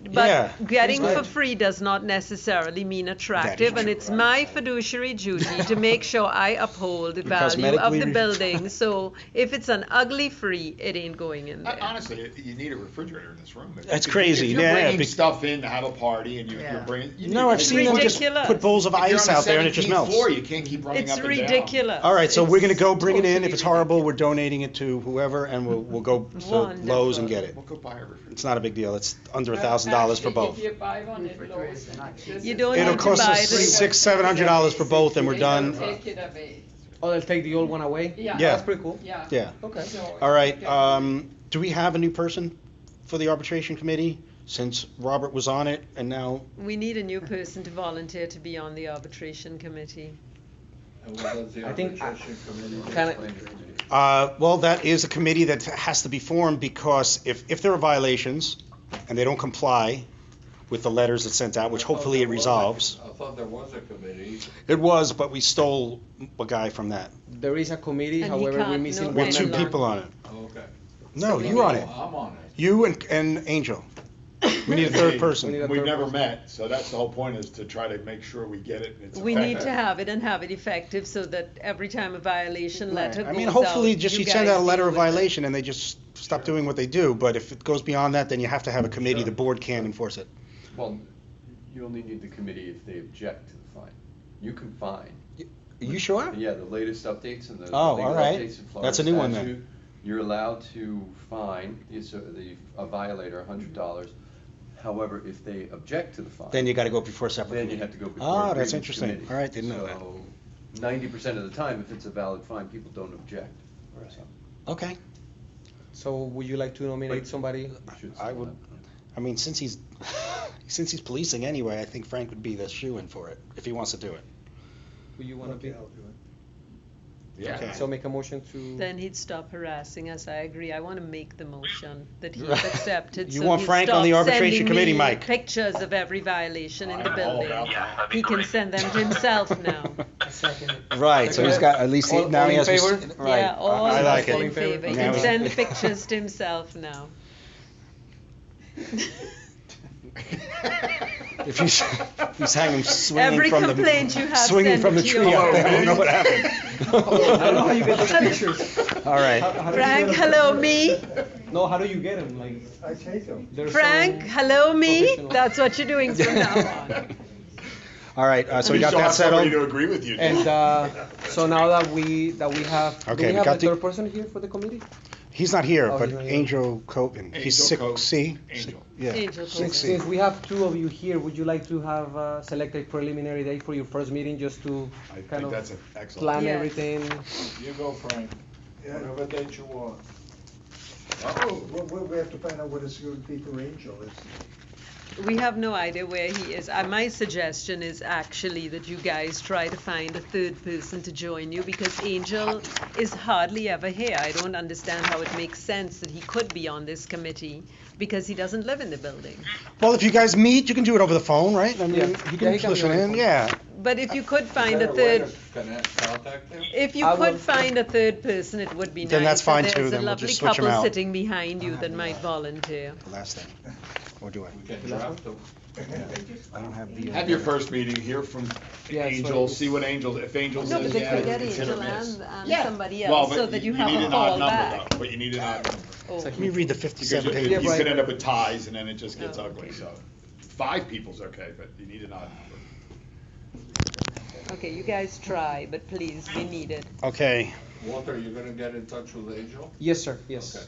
But Yeah. getting That's for right. free does not necessarily mean attractive, and true. it's my fiduciary duty to make sure I uphold the value of cosmetically the re- building. So if it's an ugly free, it ain't going in there. Honestly, you need a refrigerator in this room. That's If crazy, you're yeah, bringing be- stuff in to have a party and you're Yeah. bringing. you No, need- I've It's seen them just ridiculous. put bowls of If you're ice on the out there and it just 17th melts. floor, you can't keep running It's up and down. ridiculous. All right, so we're gonna go It's bring it in. totally If it's horrible, we're ridiculous. donating it to whoever, and we'll go to Wonderful. Lowe's and get it. We'll go buy a refrigerator. It's not a big deal. It's under Well, $1,000 for actually, both. If you buy one at Lowe's, this You is- don't It'll need to cost buy us the- $600-700 for both, and we're They done. don't take it away. Oh, they'll take the old one away? Yeah. Yeah. That's pretty cool. Yeah. Yeah. Okay. So All right. you can- Do we have a new person for the arbitration committee since Robert was on it and now? We need a new person to volunteer to be on the arbitration committee. And what does the I think- arbitration committee do? Can I- Explain it to me. Well, that is a committee that has to be formed because if there are violations and they don't comply with the letters that's sent out, which I thought hopefully there it was resolves. I thought there was a committee. It was, but we stole a guy from that. There is a committee, And he however, we're can't- missing no one We have two member. people on it. Okay. No, we you're on need- it. I'm on it. You and Angel. We need a third We person. need a We've third never person. met, so that's the whole point, is to try to make sure we get it. And it's We need effective. to have it and have it effective so that every time a violation letter I goes mean, hopefully, out, just you you send guys out a letter deal of with it. violation and they just stop doing what they do. But if it goes beyond that, then you have to have a committee. The board can't enforce it. Well, you only need the committee if they object to the fine. You can fine. Are you sure? Yeah, the latest updates and the Oh, legal all right. updates in Florida That's a new one then. statute, you're allowed to fine a violator $100. However, if they object to the fine. Then you got to go before a separate Then you committee. have to go before. Oh, a that's grievance interesting. committee. All right, didn't know that. So 90% of the time, if it's a valid fine, people don't object. So, Okay. So would you like to nominate somebody? you should I still would- have- I mean, since he's policing anyway, I think Frank would be the shoe-in for it if he wants to do it. Who you want to Okay, be? I'll do it. Yeah. Okay. So make a motion to. Then he'd stop harassing us. I agree. I want to make the motion that he's Right. accepted. You so want he'll Frank on stop the arbitration sending committee, me Mike? Pictures of every violation in the I'm all building. about Yeah, that'd be He can great. send them to himself now. Right, so he's got, at least All- now all he in has. favor? Right, Yeah, all I like in it. favor. He Now can he's- send pictures to himself now. If he's hanging swinging Every from complaint the, you have, swinging send from the it to tree your out there, I don't office. know what happened. I don't know how you get those pictures. All right. Frank, hello me. No, how do you get them? Like, I take them. they're Frank, so hello me. professional. That's what you're doing from now on. All right, so we You got still that have somebody settled. to agree with you. And so now that we have, do Okay, we we have got a the- third person here for the committee? He's not here, Oh, but he's not here. Angel Coton, he's Angel sick, Coton. C? Angel. Yeah. Angel Since, 6C. since we have two of you here, would you like to have select a preliminary date for your first meeting, just to I kind think of that's excellent. plan Yes. everything? You go, Frank. Yeah. Whatever date you want. Oh, well, we have to find out what it's going to be for Angel. We have no idea where he is. My suggestion is actually that you guys try to find a third person to join you because Angel is hardly ever here. I don't understand how it makes sense that he could be on this committee because he doesn't live in the building. Well, if you guys meet, you can do it over the phone, right? I mean, Yeah. you Yeah, can he can be listen on the in, phone. yeah. But if you could find a Is there way third, to contact him? if you I could will- find a third person, it would be nice. Then that's fine, And too. There's Then a we'll lovely just switch 'em couple out. sitting behind you that might volunteer. The last thing. Or do I? We can draft them. I don't have the. Have your first meeting, hear from Yeah, that's Angel, what it see is. what Angel, if Angel No, says, but they yeah, could get it's hit or Angel miss. and Yeah. somebody Well, else but so that you have need a an odd call number, back. though, But you need an odd number. Oh. Let me read the Because 57 you pages. Yeah, you right. could end up with ties and then it just gets Oh, ugly, okay. so. 5 people's okay, but you need an odd number. Okay, you guys try, but please, we need it. Okay, Walter, you're gonna get in touch with Angel? Yes, sir. Yes. Okay.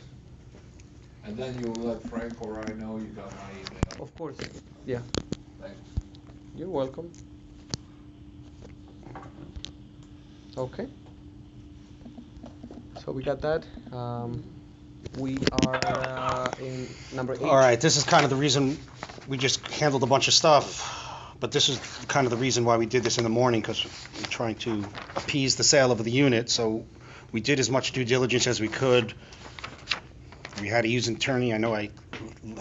And then you'll let Frank or I know you got my email. Of course. Yeah. Thanks. You're welcome. Okay. So we got that. We are in number 8. all right, this is kind of the reason we just handled a bunch of stuff. but this is kind of the reason why we did this in the morning, because we're trying to appease the sale of the unit, so we did as much due diligence as we could. We had to use an attorney. I know I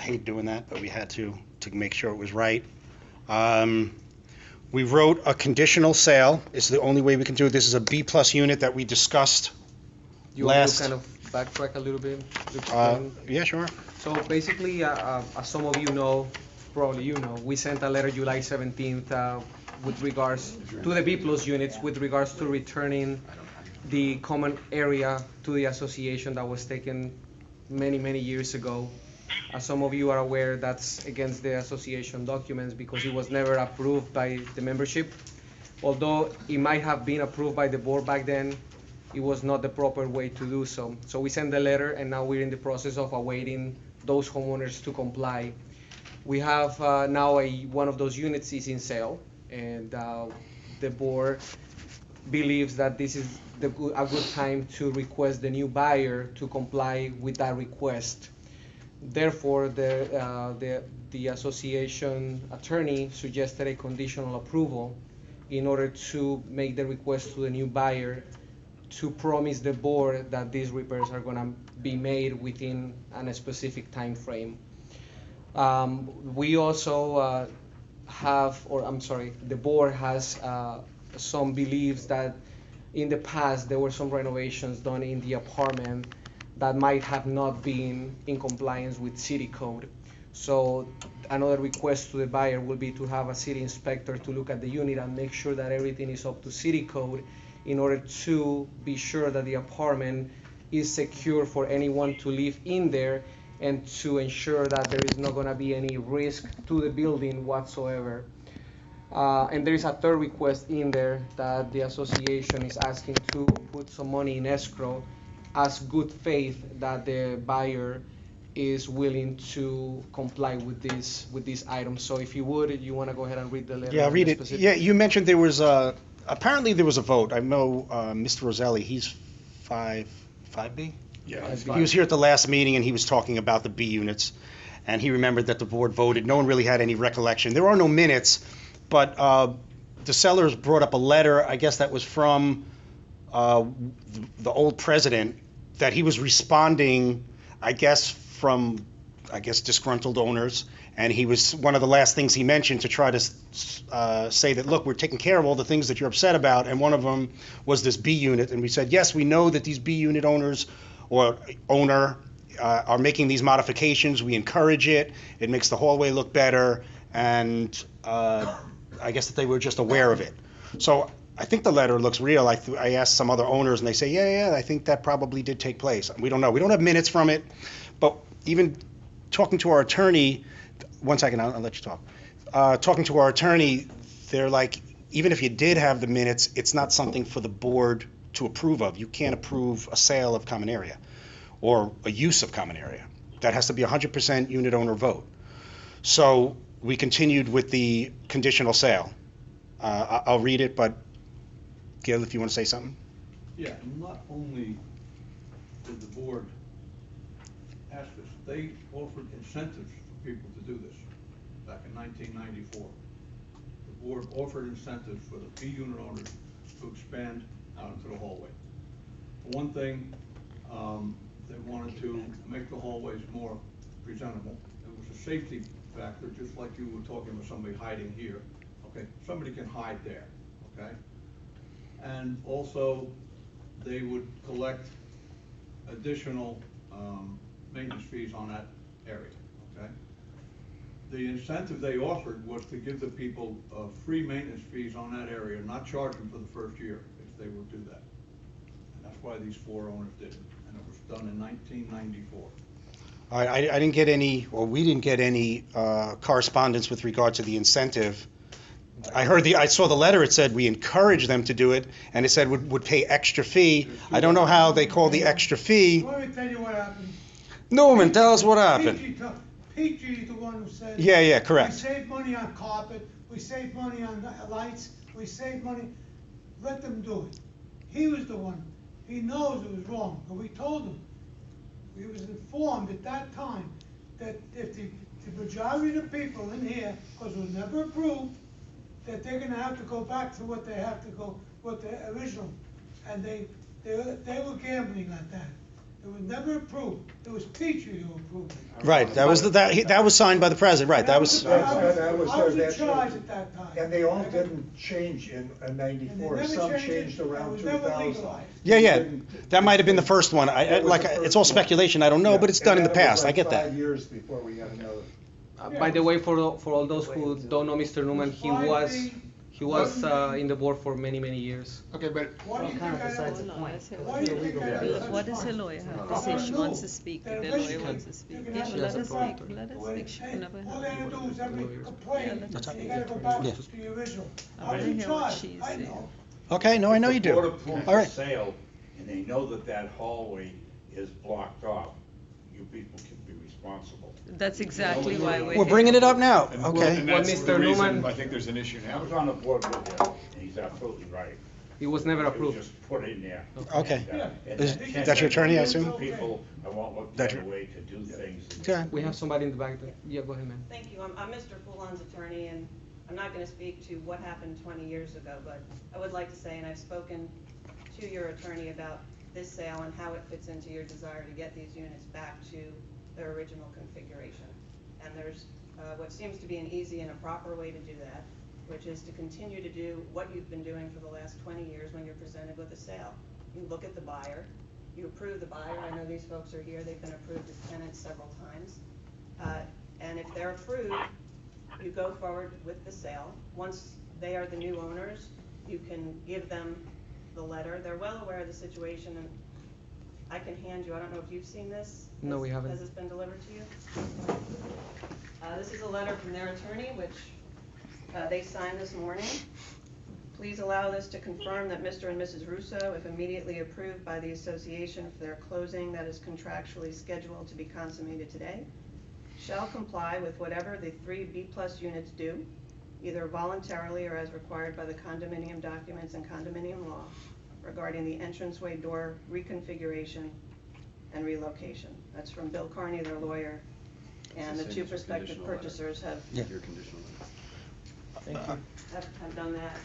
hate doing that, but we had to make sure it was right. We wrote a conditional sale. It's the only way we can do it. This is a B-plus unit that we discussed You want me last. to kind of backtrack a little bit? Yeah, sure. So basically, as some of you know, probably you know, we sent a letter July 17th with regards to the B-plus units, with regards to returning the common area to the association that was taken many, many years ago. As some of you are aware, that's against the association documents because it was never approved by the membership. Although it might have been approved by the board back then, it was not the proper way to do so. So we sent the letter, and now we're in the process of awaiting those homeowners to comply. We have now one of those units is in sale, and the board believes that this is a good time to request the new buyer to comply with that request. Therefore, the association attorney suggested a conditional approval in order to make the request to the new buyer to promise the board that these repairs are going to be made within a specific time frame. We also the board has some beliefs that in the past there were some renovations done in the apartment that might have not been in compliance with city code. So another request to the buyer will be to have a city inspector to look at the unit and make sure that everything is up to city code in order to be sure that the apartment is secure for anyone to live in there and to ensure that there is not going to be any risk to the building whatsoever. And there is a third request in there that the association is asking to put some money in escrow as good faith that the buyer is willing to comply with these items. So if you would, you want to go ahead and read the letter. Yeah, read it. Yeah, you mentioned there was apparently there was a vote. I know Mr. Roselli, he's 5B? Yeah. He was here at the last meeting and he was talking about the B units, and he remembered that the board voted. No one really had any recollection. There are no minutes, but the sellers brought up a letter, I guess that was from the old president, that he was responding, I guess, from disgruntled owners, and he was one of the last things he mentioned to try to say that, look, we're taking care of all the things that you're upset about, and one of them was this B unit, and we said, yes, we know that these B unit owners or owner are making these modifications. We encourage it. It makes the hallway look better, and I guess that they were just aware of it. So I think the letter looks real. I asked some other owners, and they say, yeah, I think that probably did take place. We don't know. We don't have minutes from it, but even talking to our attorney, one second, I'll let you talk. Talking to our attorney, they're like, even if you did have the minutes, it's not something for the board to approve of. You can't approve a sale of common area or a use of common area. That has to be 100% unit owner vote. So we continued with the conditional sale. I'll read it, but Gil, if you want to say something. Yeah, not only did the board ask us, they offered incentives for people to do this back in 1994. The board offered incentives for the B unit owners to expand out into the hallway. For one thing, they wanted to make the hallways more presentable. It was a safety factor, just like you were talking about somebody hiding here. Okay, somebody can hide there, okay? And also, they would collect additional maintenance fees on that area, okay? The incentive they offered was to give the people free maintenance fees on that area, not charge them for the first year if they would do that. And that's why these four owners did it, and it was done in 1994. All right, I didn't get any, or we didn't get any correspondence with regard to the incentive. I saw the letter, it said we encourage them to do it, and it said would pay extra fee. I don't know how they call the extra fee. Let me tell you what happened. Newman, tell us what happened. Peachy is the one who said. Yeah, correct. We save money on carpet, we save money on lights, we save money. Let them do it. He was the one. He knows it was wrong, but we told him. He was informed at that time that if the majority of the people in here, because it was never approved, that they're gonna have to go back to what they have to go, what the original, and they were gambling on that. It was never approved. It was Petrie who approved it. Right, that was signed by the president, right, that was, That was I was in their- charge at that time. And they all didn't change in '94, never some changed it. changed It around was never 2000. legalized. yeah, that might have been the first one, it's all speculation, I don't know, but it's done in the past, I get that. 5 years before we got another. By the way, for all those who don't know Mr. Newman, he was in the board for many, many years. Okay, but Why do you think I Hold on, let's hear Why do you think I What does her lawyer have to say? She wants to speak, the lawyer wants to speak. Yeah, She let has a her speak, property. let her speak, she can never All they have. have to do is every complaint, Yeah, let's you gotta go back Yeah. to the original. I I wanna was in hear what charge, she's I saying. know. Okay, no, I know you do. If the board approves All the right. sale, and they know that that hallway is blocked off, you people can be responsible. That's exactly why we're We're bringing it up now, And okay. and What that's Mr. the reason Newman- I think there's an issue I now. was on the board with him, and he's absolutely right. It was never It was approved. just put in there. Okay. And Is then that your attorney, I assume? People, I won't look the That's other your- way to do things. Okay. We have somebody in the back there. Yeah, go ahead, ma'am. Thank you. I'm Mr. Foulon's attorney, and I'm not going to speak to what happened 20 years ago, but I would like to say, and I've spoken to your attorney about this sale and how it fits into your desire to get these units back to their original configuration. And there's what seems to be an easy and a proper way to do that, which is to continue to do what you've been doing for the last 20 years when you're presented with a sale. You look at the buyer, you approve the buyer. I know these folks are here, they've been approved as tenants several times. And if they're approved, you go forward with the sale. Once they are the new owners, you can give them the letter. They're well aware of the situation, and I can hand you, I don't know if you've seen this? No, we haven't. Has this been delivered to you? This is a letter from their attorney, which they signed this morning. Please allow this to confirm that Mr. and Mrs. Russo, if immediately approved by the association for their closing that is contractually scheduled to be consummated today, shall comply with whatever the 3 B+ units do, either voluntarily or as required by the condominium documents and condominium law regarding the entranceway door reconfiguration and relocation. That's from Bill Carney, their lawyer, and the It's the 2 same as your prospective conditional letter. purchasers have Yeah. Your conditional. have done that.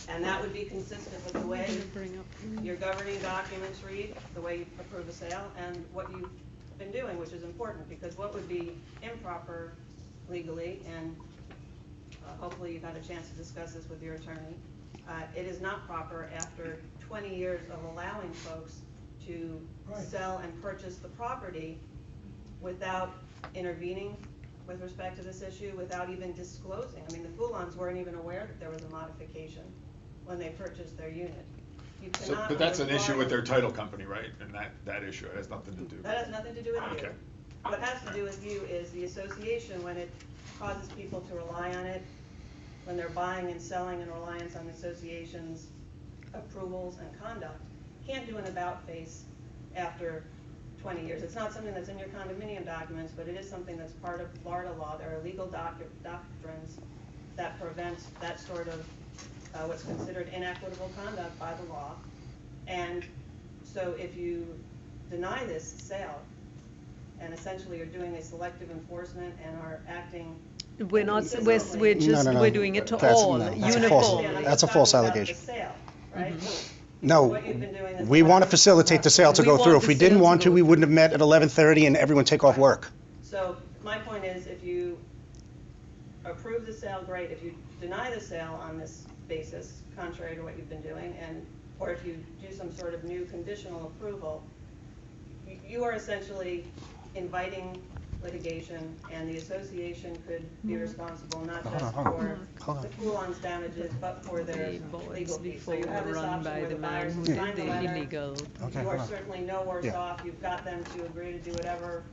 And that would be consistent with the way Bring up. your governing documents read, the way you approve a sale, and what you've been doing, which is important, because what would be improper legally, and hopefully you've had a chance to discuss this with your attorney, it is not proper after 20 years of allowing folks to sell and purchase the property without intervening with respect to this issue, without even disclosing. I mean, the Foulons weren't even aware that there was a modification when they purchased their unit. You So, cannot but that's an issue require- with their title company, right? And that issue has nothing to do. That has nothing to do with you. Okay. What has to do with you is the association, when it causes people to rely on it, when they're buying and selling in reliance on the association's approvals and conduct, can't do an about face after 20 years. It's not something that's in your condominium documents, but it is something that's part of Florida law. There are legal doctrines that prevent that sort of what's considered inequitable conduct by the law. And so if you deny this sale, and essentially you're doing a selective enforcement and are acting We're not, inconsistently- we're just, No, no, no. we're doing it to That's- all, no, that's a false- uniformly. that's a false Talking about allegation. the sale, right? No, What you've been doing is we want to allowing- facilitate the sale to We go want through. If the we sale didn't to want to, go we through. wouldn't have met at 11:30 and everyone take off work. So my point is, if you approve the sale, great. If you deny the sale on this basis, contrary to what you've been doing, or if you do some sort of new conditional approval, you are essentially inviting litigation, and the association could be responsible not Hold just on, hold on. for Hold on. the Foulon's damages, but for their The boards legal fees. So before you have were this run option by where the the man buyers who who did signed the the letter, illegal. Okay, you are hold on. certainly no worse Yeah. off. You've got them to agree to do whatever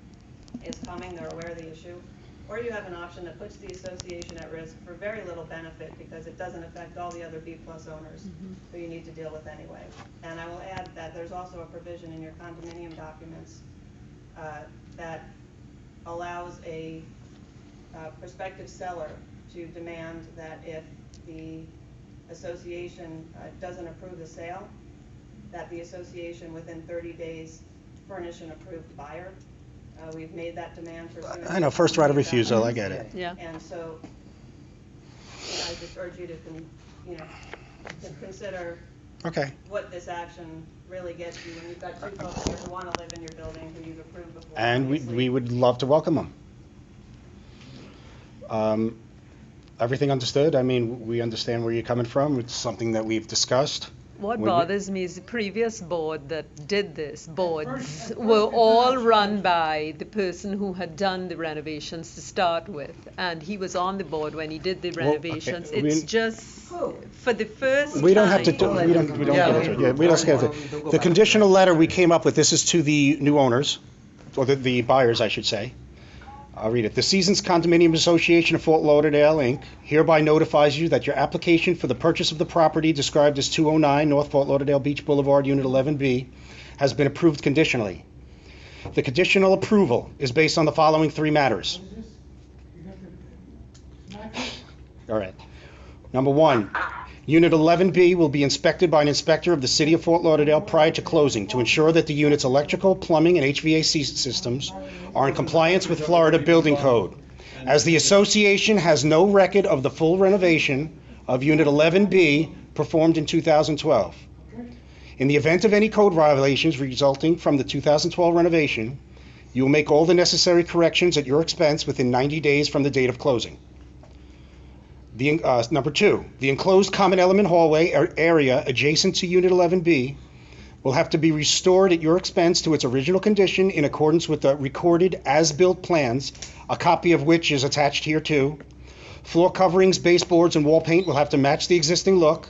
is coming. They're aware of the issue. Or you have an option that puts the association at risk for very little benefit because it doesn't affect all the other B+ owners who you need to deal with anyway. And I will add that there's also a provision in your condominium documents that allows a prospective seller to demand that if the association doesn't approve the sale, that the association within 30 days furnish an approved buyer. We've made that demand for. I know, first right of refusal, I get it. Yeah. And so I just urge you to, to consider Okay. what this action really gets you when you've got two folks here who want to live in your building, who you've approved before. And we obviously. would love to welcome them. Everything understood? I mean, we understand where you're coming from. It's something that we've discussed. What When we- bothers me is the previous board that did this, boards were all run by the person who had done the renovations to start with. And he was on the board when he did the Well, okay, renovations. we- It's just, for the first time. We don't have to, we don't get into it. Yeah, we don't get into it. The conditional letter we came up with, this is to the new owners, or the buyers, I should say. I'll read it. The Seasons Condominium Association of Fort Lauderdale, Inc. hereby notifies you that your application for the purchase of the property described as 209 North Fort Lauderdale Beach Boulevard, Unit 11B, has been approved conditionally. The conditional approval is based on the following three matters. All right. Number one, Unit 11B will be inspected by an inspector of the City of Fort Lauderdale prior to closing to ensure that the unit's electrical, plumbing, and HVAC systems are in compliance with Florida Building Code. As the association has no record of the full renovation of Unit 11B performed in 2012. In the event of any code violations resulting from the 2012 renovation, you will make all the necessary corrections at your expense within 90 days from the date of closing. Number two, the enclosed common element hallway area adjacent to Unit 11B will have to be restored at your expense to its original condition in accordance with the recorded as-built plans, a copy of which is attached here too. Floor coverings, baseboards, and wall paint will have to match the existing look.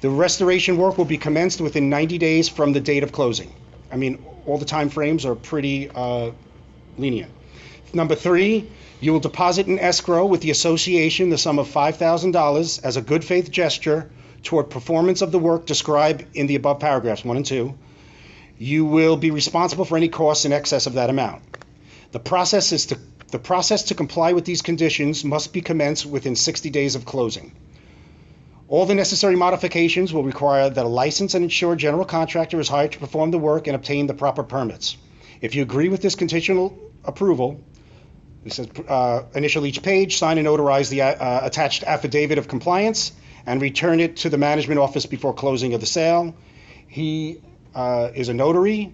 The restoration work will be commenced within 90 days from the date of closing. I mean, all the time frames are pretty lenient. Number three, you will deposit in escrow with the association the sum of $5,000 as a good faith gesture toward performance of the work described in the above paragraphs 1 and 2. You will be responsible for any costs in excess of that amount. The process to comply with these conditions must be commenced within 60 days of closing. All the necessary modifications will require that a licensed and insured general contractor is hired to perform the work and obtain the proper permits. If you agree with this conditional approval, it says initial each page, sign and notarize the attached affidavit of compliance, and return it to the management office before closing of the sale. He is a notary.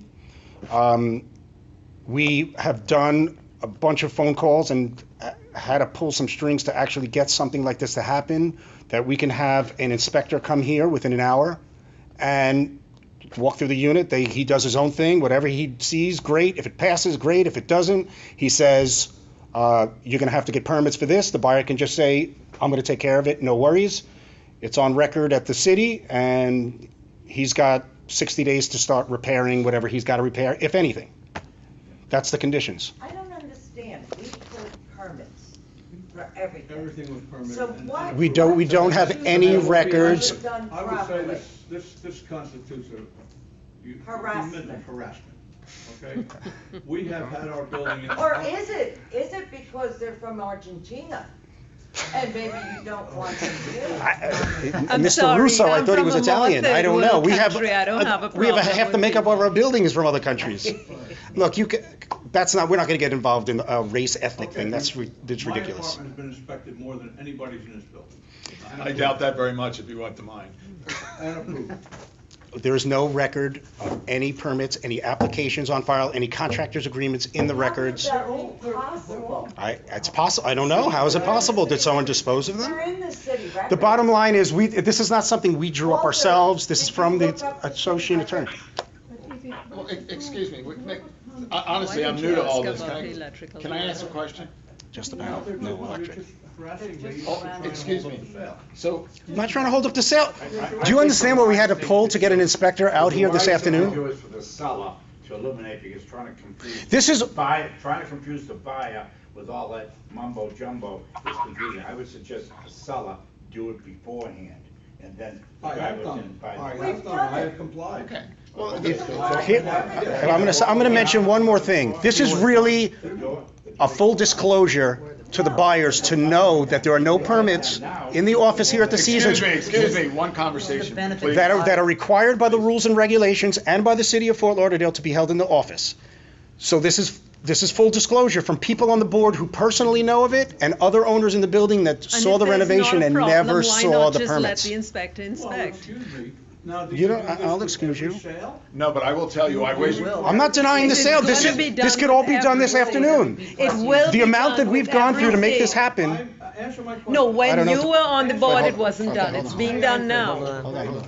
We have done a bunch of phone calls and had to pull some strings to actually get something like this to happen, that we can have an inspector come here within an hour and walk through the unit. He does his own thing. Whatever he sees, great. If it passes, great. If it doesn't, he says, you're going to have to get permits for this. The buyer can just say, I'm going to take care of it, no worries. It's on record at the city, and he's got 60 days to start repairing whatever he's got to repair, if anything. That's the conditions. I don't understand. We put permits for everything. Everything was permitted. So what? We don't have any records. I would say this constitutes a Harassment. of harassment, okay? We have had our building in. Or is it because they're from Argentina? And maybe you don't want them to do it? I'm Mr. sorry, Russo, I I'm thought he from was a more Italian. I don't know. third We world have country. I don't have a we have problem half the with makeup it. of our buildings from other countries. Look, we're not going to get involved in a race ethnic thing. That's ridiculous. My apartment has been inspected more than anybody's in this building. I doubt that very much if you went to mine. And approved. There is no record of any permits, any applications on file, any contractors' agreements in the records. How is that possible? It's possible. I don't know. How is it possible? Did someone dispose of them? They're in the city records. The bottom line is, this is not something we drew up ourselves. This is from the associate attorney. Well, excuse me, honestly, I'm new to all this. Can I ask a question? Just about, no electric. Excuse me. So, I'm not trying to hold up the sale. Do you understand what we had to pull to get an inspector out here this afternoon? Do is for the seller to eliminate, because trying to confuse. This is- Trying to confuse the buyer with all that mumbo jumbo is confusing. I would suggest the seller do it beforehand, and then the I guy have was done in it. by. I have done it. I have complied. okay. I'm going to mention one more thing. This is really a full disclosure to the buyers to know that there are no permits in the office here at the Seasons Excuse me, one conversation, please. that are required by the rules and regulations and by the city of Fort Lauderdale to be held in the office. So this is This is full disclosure from people on the board who personally know of it and other owners in the building that saw the renovation and never saw the Why not just let permits. the inspector Well, inspect? excuse me, now, do You you do don't- this I'll with excuse every you. sale? No, but I will tell you, I wish. I'm not denying the It's sale. gonna be This done could all with be done this everything. afternoon. It will The be amount done that we've with gone through to make this everything. happen. Answer my question. No, I when don't know you if- were on the board, Wait, it wasn't okay, done. hold It's on. being done now. Hold on.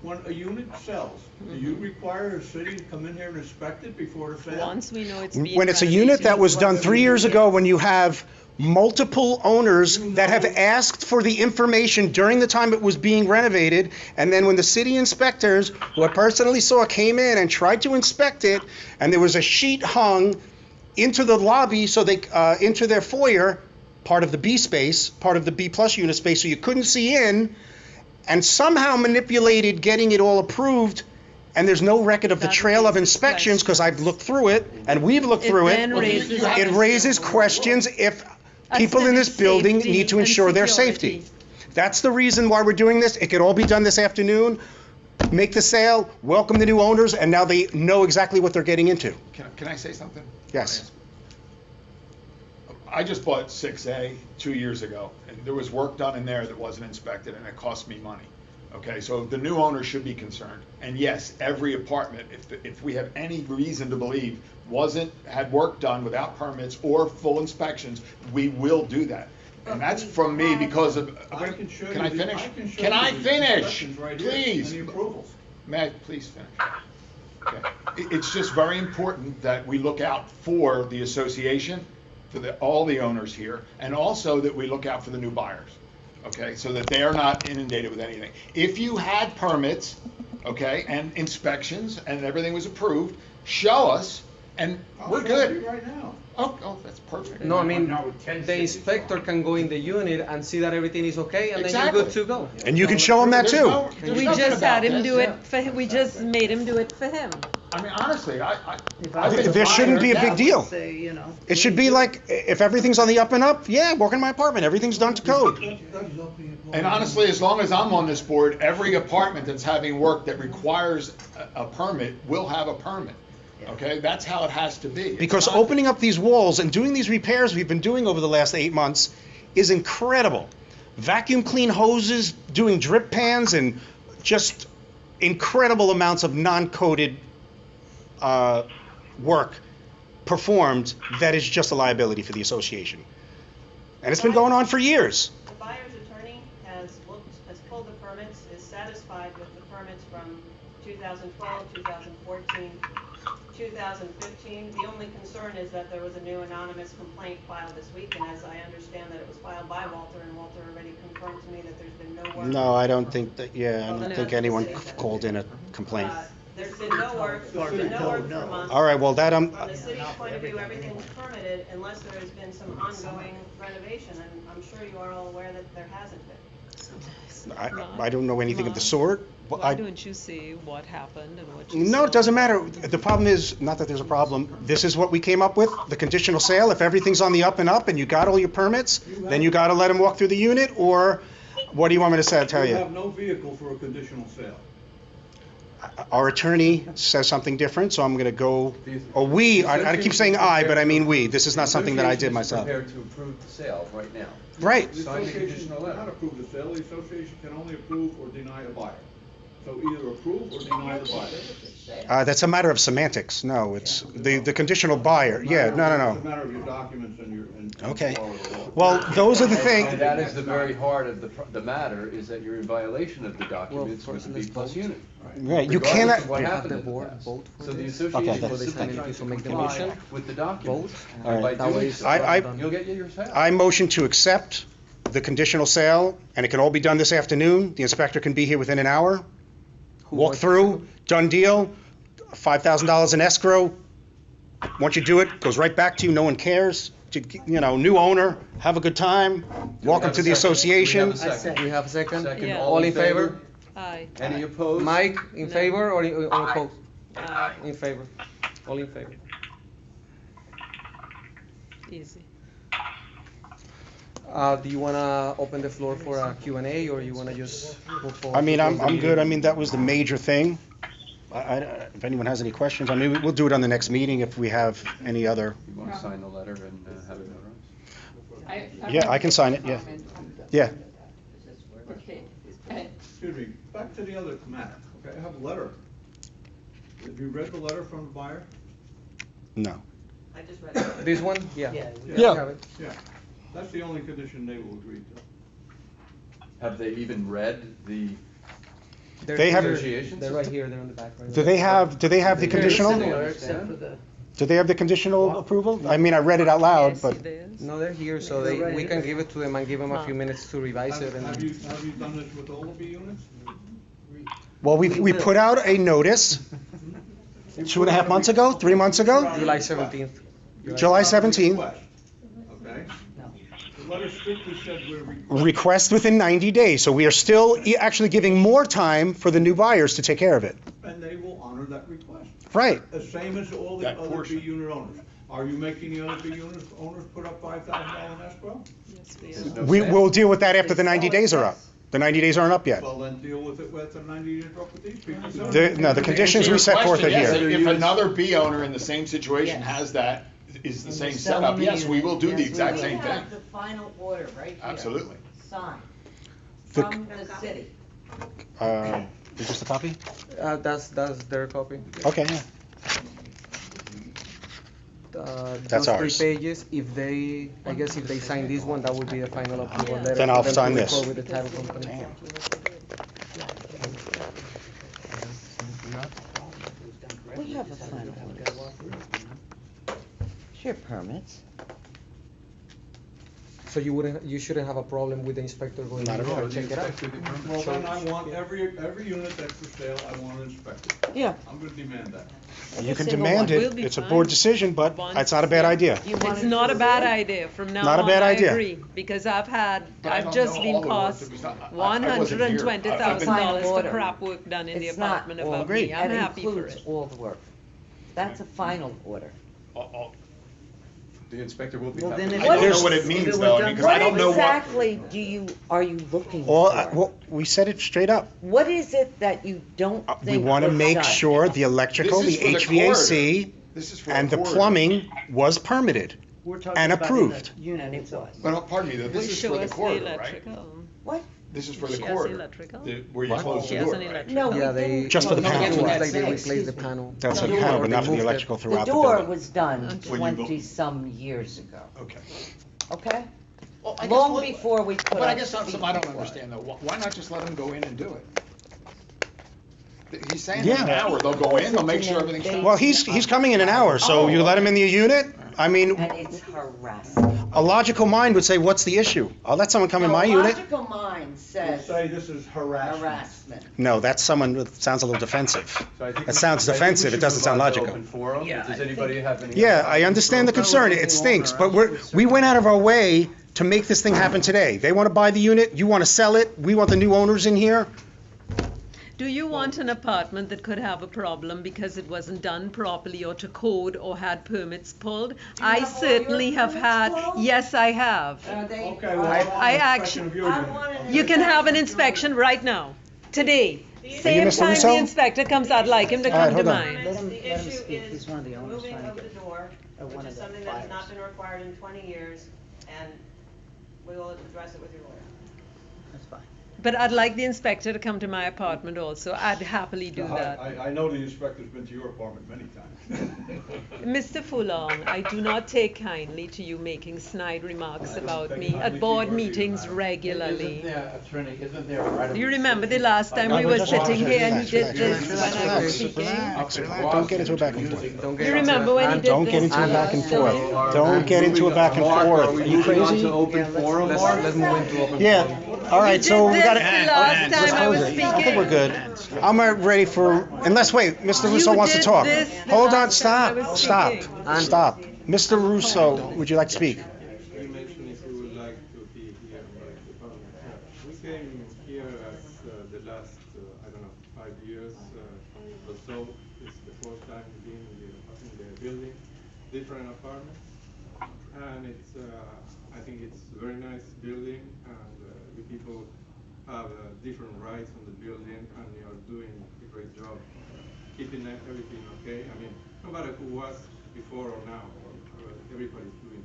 When a unit sells, do you require a city to come in here and inspect it before the sale? Once we know it's being When it's a renovated. unit that was done 3 years ago, when you have multiple owners that have asked for the information during the time it was being renovated, and then when the city inspectors, who I personally saw, came in and tried to inspect it, and there was a sheet hung into the lobby, so they, into their foyer, part of the B space, part of the B plus unit space, so you couldn't see in, and somehow manipulated getting it all approved, and there's no record of the That trail of raises inspections, because I've looked through it, and we've looked It through it. then raises It raises questions if A people in this civic building safety need to and ensure their security. safety. That's the reason why we're doing this. It could all be done this afternoon. Make the sale, welcome the new owners, and now they know exactly what they're getting into. Can I say something? Yes. I just bought 6A 2 years ago, and there was work done in there that wasn't inspected, and it cost me money. Okay, so the new owner should be concerned. And yes, every apartment, if we have any reason to believe had work done without permits or full inspections, we will do that. And that's from me because of. I can show you Can I the- finish? I can show Can you I the finish? inspections right here Please. and the approvals. May I please finish? Okay. It's just very important that we look out for the association, for all the owners here, and also that we look out for the new buyers, okay? So that they are not inundated with anything. If you had permits, okay, and inspections, and everything was approved, show us, and we're I'll show good. you right now. Oh, that's perfect. No, I mean, the inspector can go in the unit and see that everything is okay, and then you're good to go. And you can show them that too. We just had him do it for him. We just made him do it for him. I mean, honestly, There shouldn't be a big deal. Say, you know. It should be like, if everything's on the up and up, yeah, walk in my apartment, everything's done to code. And honestly, as long as I'm on this board, every apartment that's having work that requires a permit will have a permit. Okay, that's how it has to be. It's Because not- opening up these walls and doing these repairs we've been doing over the last 8 months is incredible. Vacuum clean hoses, doing drip pans, and just incredible amounts of non-coded work performed that is just a liability for the association. And it's been going on for years. The buyer's attorney has pulled the permits, is satisfied with the permits from 2012, 2014, 2015. The only concern is that there was a new anonymous complaint filed this week, and as I understand that it was filed by Walter, and Walter already confirmed to me that there's been no work. No, I don't think that, I don't think anyone called in a complaint. There's been no work, there's been no work for months. All right, well, that, From the city's point of view, everything's permitted unless there has been some ongoing renovation, and I'm sure you are all aware that there hasn't been. I don't know anything of the sort. Why don't you say what happened and what you No, saw? it doesn't matter. The problem is, not that there's a problem, this is what we came up with, the conditional sale. If everything's on the up and up and you got all your permits, then you gotta let them walk through the unit, or what do you want me to say, tell You you? have no vehicle for a conditional sale. Our attorney says something different, so I'm gonna go, or we, I keep saying I, but I mean we. This is not something that I did myself. The association is prepared to approve the sale right now. Right. The Sign the association conditional cannot letter. approve the sale, the association can only approve or deny a buyer. So either approve or deny the buyer. That's a matter of semantics. No, it's the conditional buyer. Yeah, It's no. a matter of your documents and your, and Okay. follow the law. Well, those are the things. And that is the very heart of the matter, is that you're in violation of the documents with the B plus unit. Right, you Regardless cannot. of what Yeah. happened the in the board past. vote for So the this? association Okay, will that's- simply to make the comply motion. with the documents. Vote. All And by right. That way doing it's so, I- you'll get your sale. I motion to accept the conditional sale, and it can all be done this afternoon. The inspector can be here within an hour. Walk through, done deal, $5,000 in escrow. Once you do it, goes right back to you, no one cares. New owner, have a good time, welcome to the association. We have a second. We have a second? Second, Yeah. All in favor? Aye. Any opposed? Mike, in No. favor or opposed? Aye. In favor. All in favor. Easy. Do you wanna open the floor for a Q&A, or you wanna just move forward? I mean, I'm good. I mean, that was the major thing. If anyone has any questions, I mean, we'll do it on the next meeting if we have any other. You wanna sign the letter and have it notarized? Yeah, I can sign it, yeah. Yeah. Okay. Excuse me, back to the other matter, okay, I have a letter. Have you read the letter from the buyer? No. I just read it. This one? Yeah. Yeah. I have it. Yeah, that's the only condition they will agree to. Have they even read the They're They have- here. negotiations? They're right here, they're on the back. Right Do they have the Very conditional? similar, Except for the. Do they have the conditional approval? I mean, I read it out loud, but. No, they're here, so we can give it to them and give them a few minutes to revise it. And Have you done this with all of the units? Well, we put out a notice 2.5 months ago, 3 months ago, July 17th. July 17th. Okay? The letter strictly said Request within 90 days. So we are still actually giving more time for the new buyers to take care of it. and they will honor that request. Right. The same as all the That other portion. B unit owners. Are you making the other B unit owners put up $5,000 in escrow? Yes, we are. We will deal with that after the 90 days are up. The 90 days aren't up yet. Well, then deal with it with the 90 days up with these people. No, the conditions we set forth are Yes, here. If another B owner in the same situation has that, is the same setup, yes, we will do the exact same We thing. have the final order right here. Absolutely. Signed The- from the city. Is this the copy? That's their copy. Okay, yeah. That's Those ours. 3 pages, if they, I guess if they sign this one, that would be the final approval letter. Then for I'll them to sign this. record with the title company. We have a final order. Sure, permits. So you shouldn't have a problem with the inspector going Not in at there all. and check it out? Well, then I want every unit that's for sale, I want it inspected. Yeah. I'm gonna demand that. You can single demand one. Will it. be It's a fine. board decision, but Once, it's not a bad yeah. idea. It's not a bad idea. From now Not a on, bad I idea. agree, because I've But I I've don't just know been all the work cost that was done. I $120,000 wasn't here. I've been- for Order. crap work done in the It's not apartment all- above me. I'm that happy for includes it. all the work. That's a final order. The inspector will be Well, happy. then I it don't know was- what it means though, I mean, because I What don't know what. exactly are you looking Well, for? well, we said it straight up. What is it that you don't We think want to was make done? sure the electrical, This is the for the HVAC, This is for and the corridor. plumbing was permitted and approved. And it was. Well, pardon me, though, Will this is show for the us the corridor, right? electrical. What? This is for the She has the corridor, electrical. where you What? close She the has door, an right? electrical. No, Yeah, we they. didn't. Just for the no, panel. It looks like they Say, replaced the excuse me. panel. That's The a panel, door but not for the was- electrical The throughout the door building. was done When you built- 20-some years ago, Okay. okay? Well, I guess Long what- before we put But I up guess that's speed something I don't bumps. understand though. Why not just let them go in and do it? He's saying Yeah. in an hour, they'll go in, they'll make sure everything's done. Well, he's coming in an hour, so you let him in the unit? I mean, And it's harassing. a logical mind would say, what's the issue? I'll let someone come in my A unit. logical mind We'll says say this is harassment. harassment. No, that's someone that sounds a little defensive. So I think It sounds I think we defensive, it should doesn't move sound on to logical. open forum. Yeah, Does I anybody think- have any? Yeah, other I understand the concern, it stinks, but we went out of our way to make this thing happen today. They want to buy the unit, you want to sell it, we want the new owners in here. Do you want an apartment that could have a problem because it wasn't done properly or to code or had permits pulled? I have all certainly your have permits had, pulled? yes, I have. Are they? Okay, well, I I actually- of your I unit. want an You can have an inspection right now, today. Same Mr. time Russo? the inspector comes, I'd like him to All right, come to hold on. mine. The let him issue speak. is He's one of the owners moving trying to of the get- door, one which of is the something that has buyers. not been required in 20 years, and we will address it with your lawyer. That's fine. But I'd like the inspector to come to my apartment also. I'd happily do that. I know the inspector's been to your apartment many times. Mr. Furlong, I do not take kindly to you making snide remarks about me at board meetings regularly. Attorney, isn't there a right Do you remember the last time we were sitting here and he did this when I was speaking? Don't get into a back and forth. Don't get You into remember it. when he And did Don't this? get into a back and So- forth. Don't get into a back and forth. Are you crazy? Open forum, Let's move into open Yeah, forum. all right, so we You got did this the last time I was speaking. I think we're good. I'm ready for, unless, wait, Mr. Russo You wants to did talk. this the Hold on, last time I stop, was stop, stop. Mr. Russo, would you like to speak? You mentioned if you would like to be here by the department. We came here as the last, I don't know, 5 years or so. It's the fourth time being in the building, different apartments. And it's, I think it's a very nice building, and the people have different rights on the building, and you are doing a great job. keeping everything okay. I mean, no matter who was before or now, everybody's doing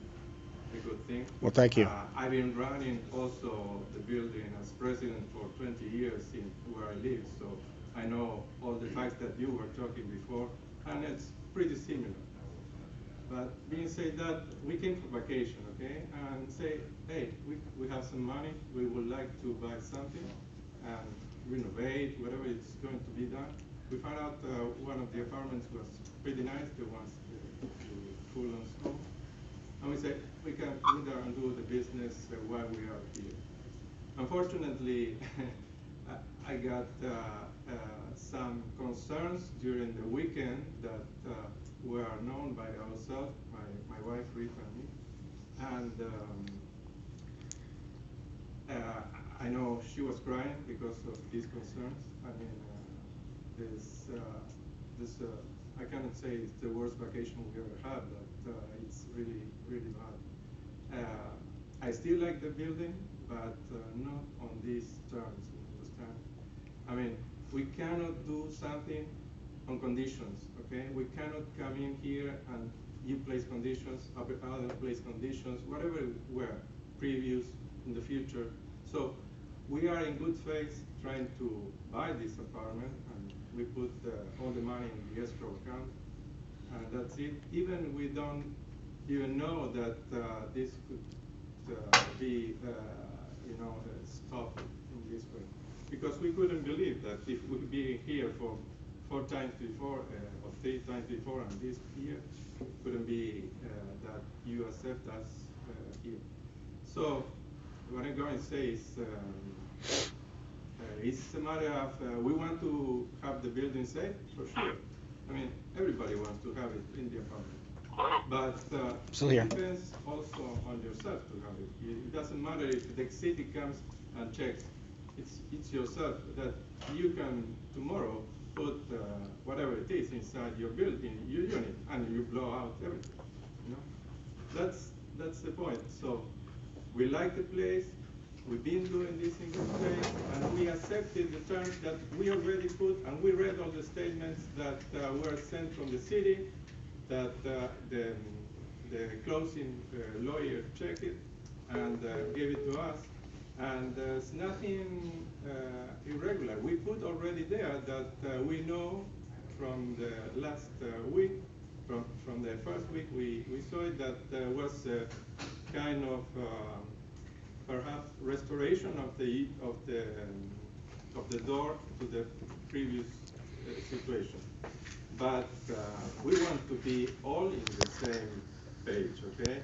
a good thing. Well, thank you. I've been running also the building as president for 20 years in where I live, so I know all the facts that you were talking before, and it's pretty similar. But being said that, we came for vacation, okay, and say, hey, we have some money, we would like to buy something and renovate, whatever is going to be done. We found out one of the apartments was pretty nice, the ones full on snow. And we said, we can go there and do the business while we are here. Unfortunately, I got some concerns during the weekend that were known by ourselves, my wife, Rita, and me. And I know she was crying because of these concerns. I mean, I cannot say it's the worst vacation we ever had, but it's really, really bad. I still like the building, but not on these terms, you understand? I mean, we cannot do something on conditions, okay? We cannot come in here and you place conditions, other place conditions, whatever were previous in the future. So we are in good faith trying to buy this apartment, and we put all the money in the escrow account, and that's it. Even we don't even know that this could be, stopped in this way, because we couldn't believe that if we'd be here for 4 times before or 3 times before, and this year couldn't be that you accept us here. So what I'm going to say is it's a matter of we want to have the building safe, for sure. I mean, everybody wants to have it in the apartment. But it depends also on yourself to have it. It doesn't matter if the city comes and checks. It's yourself that you can tomorrow put whatever it is inside your building, your unit, and you blow out everything. You know, that's the point. So we like the place. We've been doing this in good faith, and we accepted the terms that we already put, and we read all the statements that were sent from the city, that the closing lawyer checked it and gave it to us. And there's nothing irregular. We put already there that we know from the last week, from the first week we saw it, that there was a kind of perhaps restoration of the door to the previous situation. But we want to be all in the same page, okay?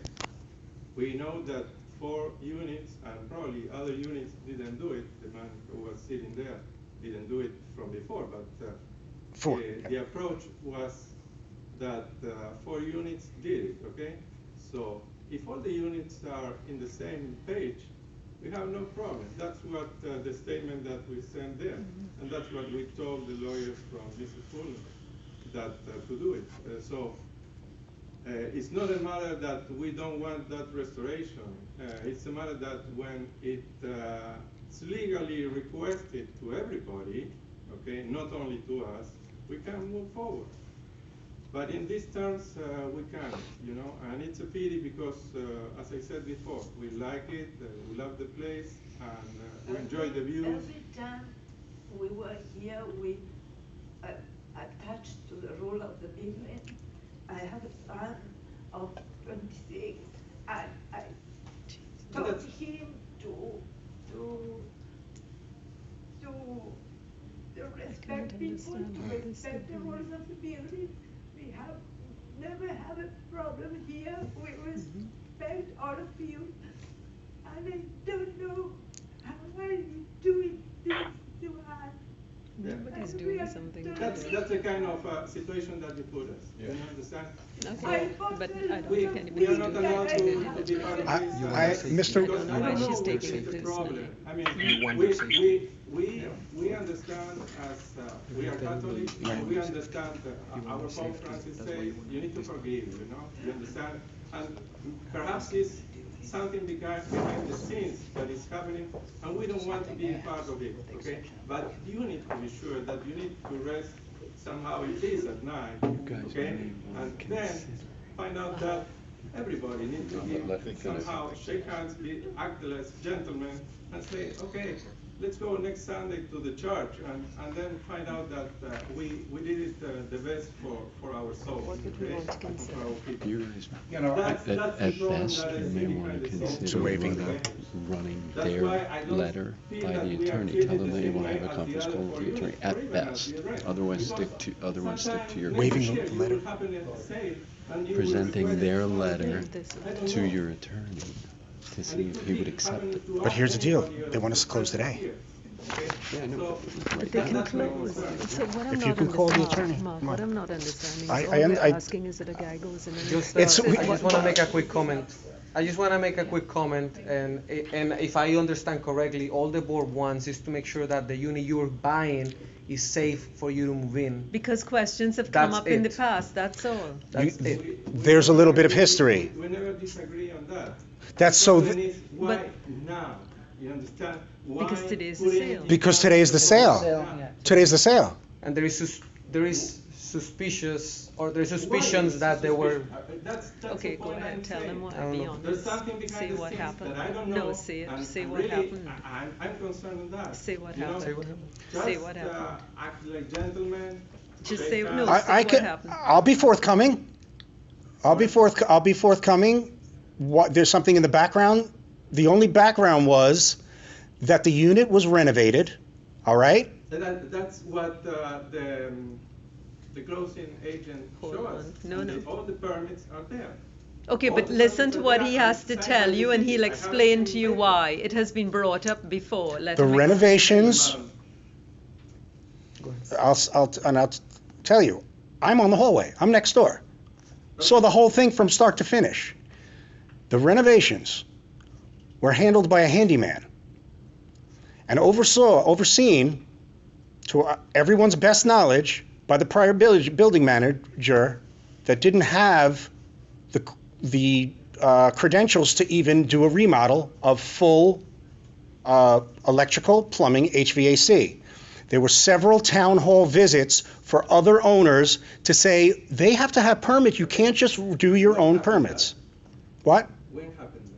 We know that 4 units, and probably other units didn't do it. The man who was sitting there didn't do it from before, but the approach was that 4 units did it, okay? So if all the units are in the same page, we have no problem. That's what the statement that we sent there, and that's what we told the lawyers from Mrs. Fuller, that to do it. So it's not a matter that we don't want that restoration. It's a matter that when it's legally requested to everybody, okay, not only to us, we can move forward. But in these terms, we can't, you know, and it's a pity because, as I said before, we like it, we love the place, and we enjoy the views. Every time we were here, we attached to the rule of the building. I have a son of 26, and I taught him to respect people, to respect the rules of the building. We have never had a problem here. We respect all of you, and I don't know how are you doing this to us. Nobody's doing something. That's the kind of situation that you put us. You understand? Okay, but I don't we think anybody are not allowed to be part of this. Mr. I don't know why she's taking it It's a personally. problem. I mean, we understand as we are Catholic, we understand our Pope Francis says you need to forgive, you know, you understand? And perhaps it's something behind the scenes that is happening, and we don't want to be part of it, okay? But you need to be sure that you need to rest somehow it is at night, okay? And then find out that everybody needs to give somehow shake hands, act as gentlemen, and say, okay, let's go next Sunday to the church, and then find out that we did it the best for our souls, okay? For our people. You know, That's the At problem best, that I you see may behind want the to scenes. consider running their letter by the attorney. Tell them that you want to have a conference call with the attorney at best. Otherwise, stick to your Waiving the letter. presenting their letter to your attorney to see if he would accept it. But here's the deal, they want us to close today. Yeah, no, But they can close. So what I'm If you not can call the understanding, attorney. Mark, Come what on. I'm not understanding is I- all I un- we're I- asking is that a guy goes in and Just, It's- I just want to make a quick comment. I just want to make a quick comment, and if I understand correctly, all the board wants is to make sure that the unit you're buying is safe for you to move in. because questions have come That's up in the it. past, that's all. That's it. There's a little bit of history. We never disagree on that. That's so, The question is, why now? You understand? Why Because today's the put sale. because today is the sale. Today's the sale. And there is suspicious, or there's suspicions that there were. That's Okay, the go point ahead, I'm tell saying. them what, I don't be know. honest. There's something behind Say the what scenes happened. that I don't No, know. say it, and say what really, happened. I'm concerned on that. Say what You know? happened. Say what happened. Say what happened. Act like gentlemen. Just shake say, hands. no, say I what can, happened. I'll be forthcoming. I'll be forthcoming. What, there's something in the background. The only background was that the unit was renovated, all right? That's what the closing agent Hold showed us. on. No, And no. all the permits are there. Okay, All but the listen permits to are what there he has to signed tell by you the and city. he'll I have explain it to in you paper. why. It has been brought up before. Let The him renovations, I'll tell you, I'm on the hallway. I'm next door. Saw the whole thing from start to finish. The renovations were handled by a handyman and overseen, to everyone's best knowledge, by the prior building manager that didn't have the credentials to even do a remodel of full electrical, plumbing, HVAC. There were several town hall visits for other owners to say they have to have permits. You can't just do your own permits. What? When happened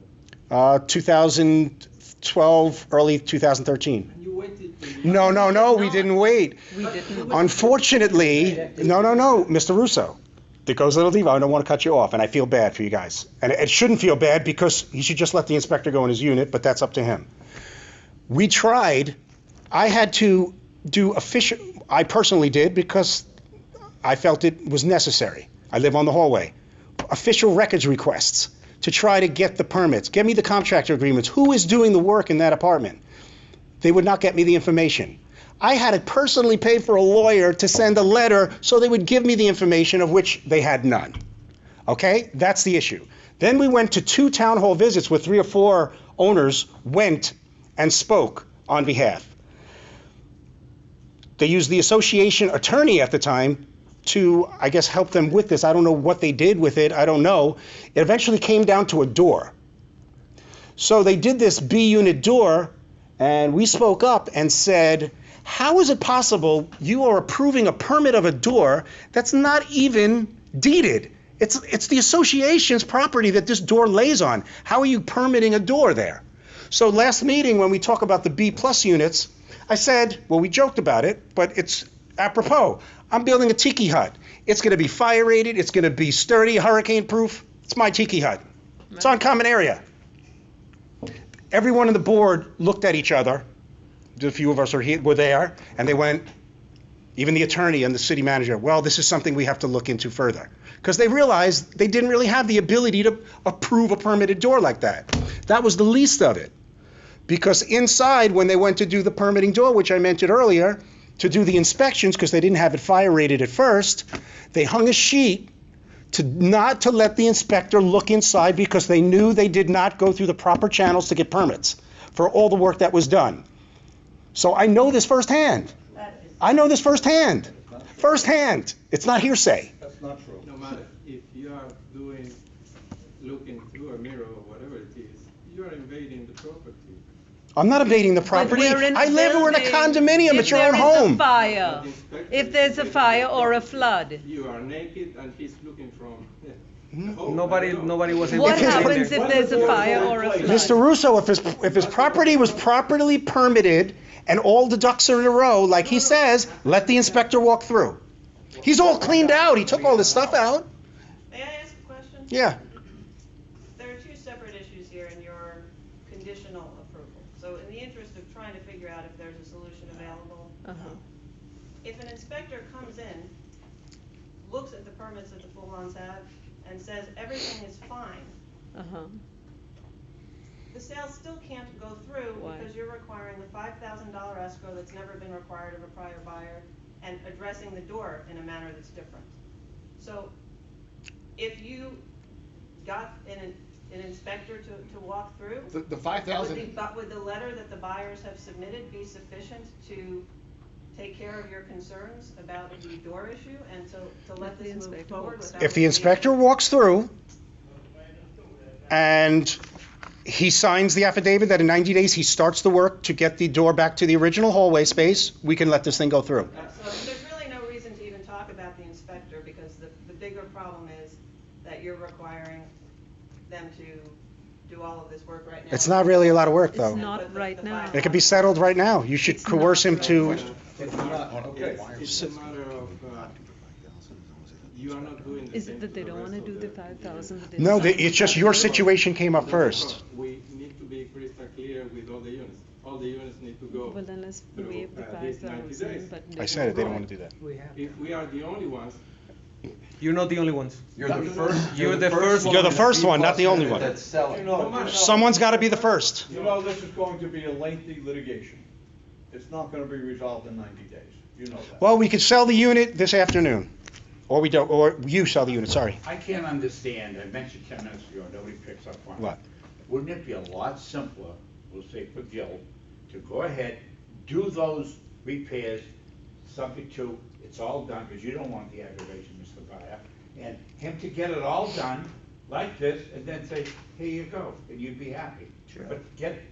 that? 2012, early 2013. And you waited till No, we didn't wait. We didn't. Unfortunately, no, Mr. Russo. There goes little Levi. I don't want to cut you off, and I feel bad for you guys. And it shouldn't feel bad because he should just let the inspector go in his unit, but that's up to him. We tried. I had to do official. I personally did because I felt it was necessary. I live on the hallway. Official records requests to try to get the permits. Get me the contractor agreements. Who is doing the work in that apartment? They would not get me the information. I had to personally pay for a lawyer to send a letter so they would give me the information, of which they had none. Okay? That's the issue. Then we went to 2 town hall visits where 3 or 4 owners went and spoke on behalf. They used the association attorney at the time to, I guess, help them with this. I don't know what they did with it. I don't know. It eventually came down to a door. So they did this B unit door, and we spoke up and said, how is it possible you are approving a permit of a door that's not even deeded? It's the association's property that this door lays on. How are you permitting a door there? So last meeting, when we talk about the B plus units, I said, well, we joked about it, but it's apropos. I'm building a tiki hut. It's going to be fire rated. It's going to be sturdy, hurricane proof. It's my tiki hut. It's on common area. Everyone on the board looked at each other. A few of us were there, and they went, even the attorney and the city manager, well, this is something we have to look into further. Because they realized they didn't really have the ability to approve a permitted door like that. That was the least of it. Because inside, when they went to do the permitting door, which I mentioned earlier, to do the inspections, because they didn't have it fire rated at first, they hung a sheet not to let the inspector look inside because they knew they did not go through the proper channels to get permits for all the work that was done. So I know this firsthand. Firsthand. It's not hearsay. That's not true. No matter if you are looking through a mirror or whatever it is, you are invading the property. I'm not invading the property. But we're in a I live, we're in a building. condominium, it's your own If there is home. a fire, if there's a fire or a flood, You are naked and he's looking from. Nobody was able what to stay happens there. if there's a fire or a flood? Mr. Russo, if his property was properly permitted and all the ducks are in a row, like he says, let the inspector walk through. He's all cleaned out, he took all this stuff out. May I ask a question? Yeah. There are two separate issues here in your conditional approval. So in the interest of trying to figure out if there's a solution available, if an inspector comes in, looks at the permits that the Fulhans have, and says everything is fine, the sale still can't go through because you're requiring the $5,000 escrow that's never been required of a prior buyer and addressing the door in a manner that's different. So if you got an inspector to walk through, The 5,000. would the letter that the buyers have submitted be sufficient to take care of your concerns about the door issue and to let this move forward without? If the inspector walks through and he signs the affidavit that in 90 days he starts the work to get the door back to the original hallway space, we can let this thing go through. So there's really no reason to even talk about the inspector because the bigger problem is that you're requiring them to do all of this work right now. It's not really a lot of work, though. It's not right now. It could be settled right now. You should coerce him to. It's not, okay. It's a matter of, you are not doing the Is same it that they to the don't want to rest do of the the- 5,000? No, it's just your situation came up first. We need to be crystal clear with all the units. All the units need to go. Well, then let's through, waive the these 90 5,000, days. but I said it, they don't want to do that. If we are the only ones, You're not the only ones. You're the first. You're the first You're the first one, not the only one. That's selling. Someone's got to be the first. You know, this is going to be a lengthy litigation. It's not gonna be resolved in 90 days. You know that. Well, we could sell the unit this afternoon. Or we don't, or you sell the unit, sorry. I can't understand, I mentioned 10 minutes ago, nobody picks up on it. What? Wouldn't it be a lot simpler, we'll say for Gil, to go ahead, do those repairs, subject to, it's all done, because you don't want the aggravation, Mr. Buyer, and him to get it all done, like this, and then say, here you go, and you'd be happy. But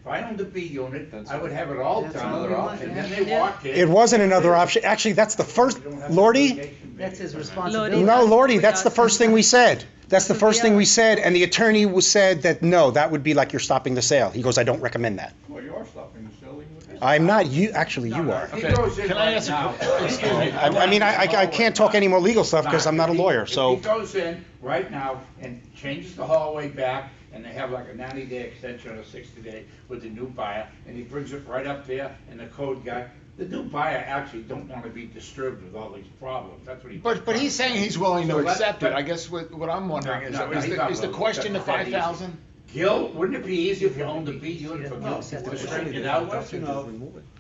find the B unit, I would have it all done, and then they walk in. It wasn't another option. Actually, that's the first, Lordy? That's his responsibility. No, Lordy, that's the first thing we said. That's the first thing we said, and the attorney said that, no, that would be like you're stopping the sale. He goes, I don't recommend that. Well, you are stopping the selling with this. I'm not, actually, you are. He goes in Can I right ask now. excuse me. I mean, I can't talk any more legal stuff because I'm not a lawyer, so. If he goes in right now and changes the hallway back, and they have like a 90-day extension or a 60-day with the new buyer, and he brings it right up there, and the code guy, the new buyer actually don't want to be disturbed with all these problems, that's what he. But he's saying he's willing to So accept it. but- I guess what I'm wondering is, No, he's not is the willing. question the That's not easy. 5,000? Gil, wouldn't it be easy if you owned the B unit from Gil, to straighten it out? Question of,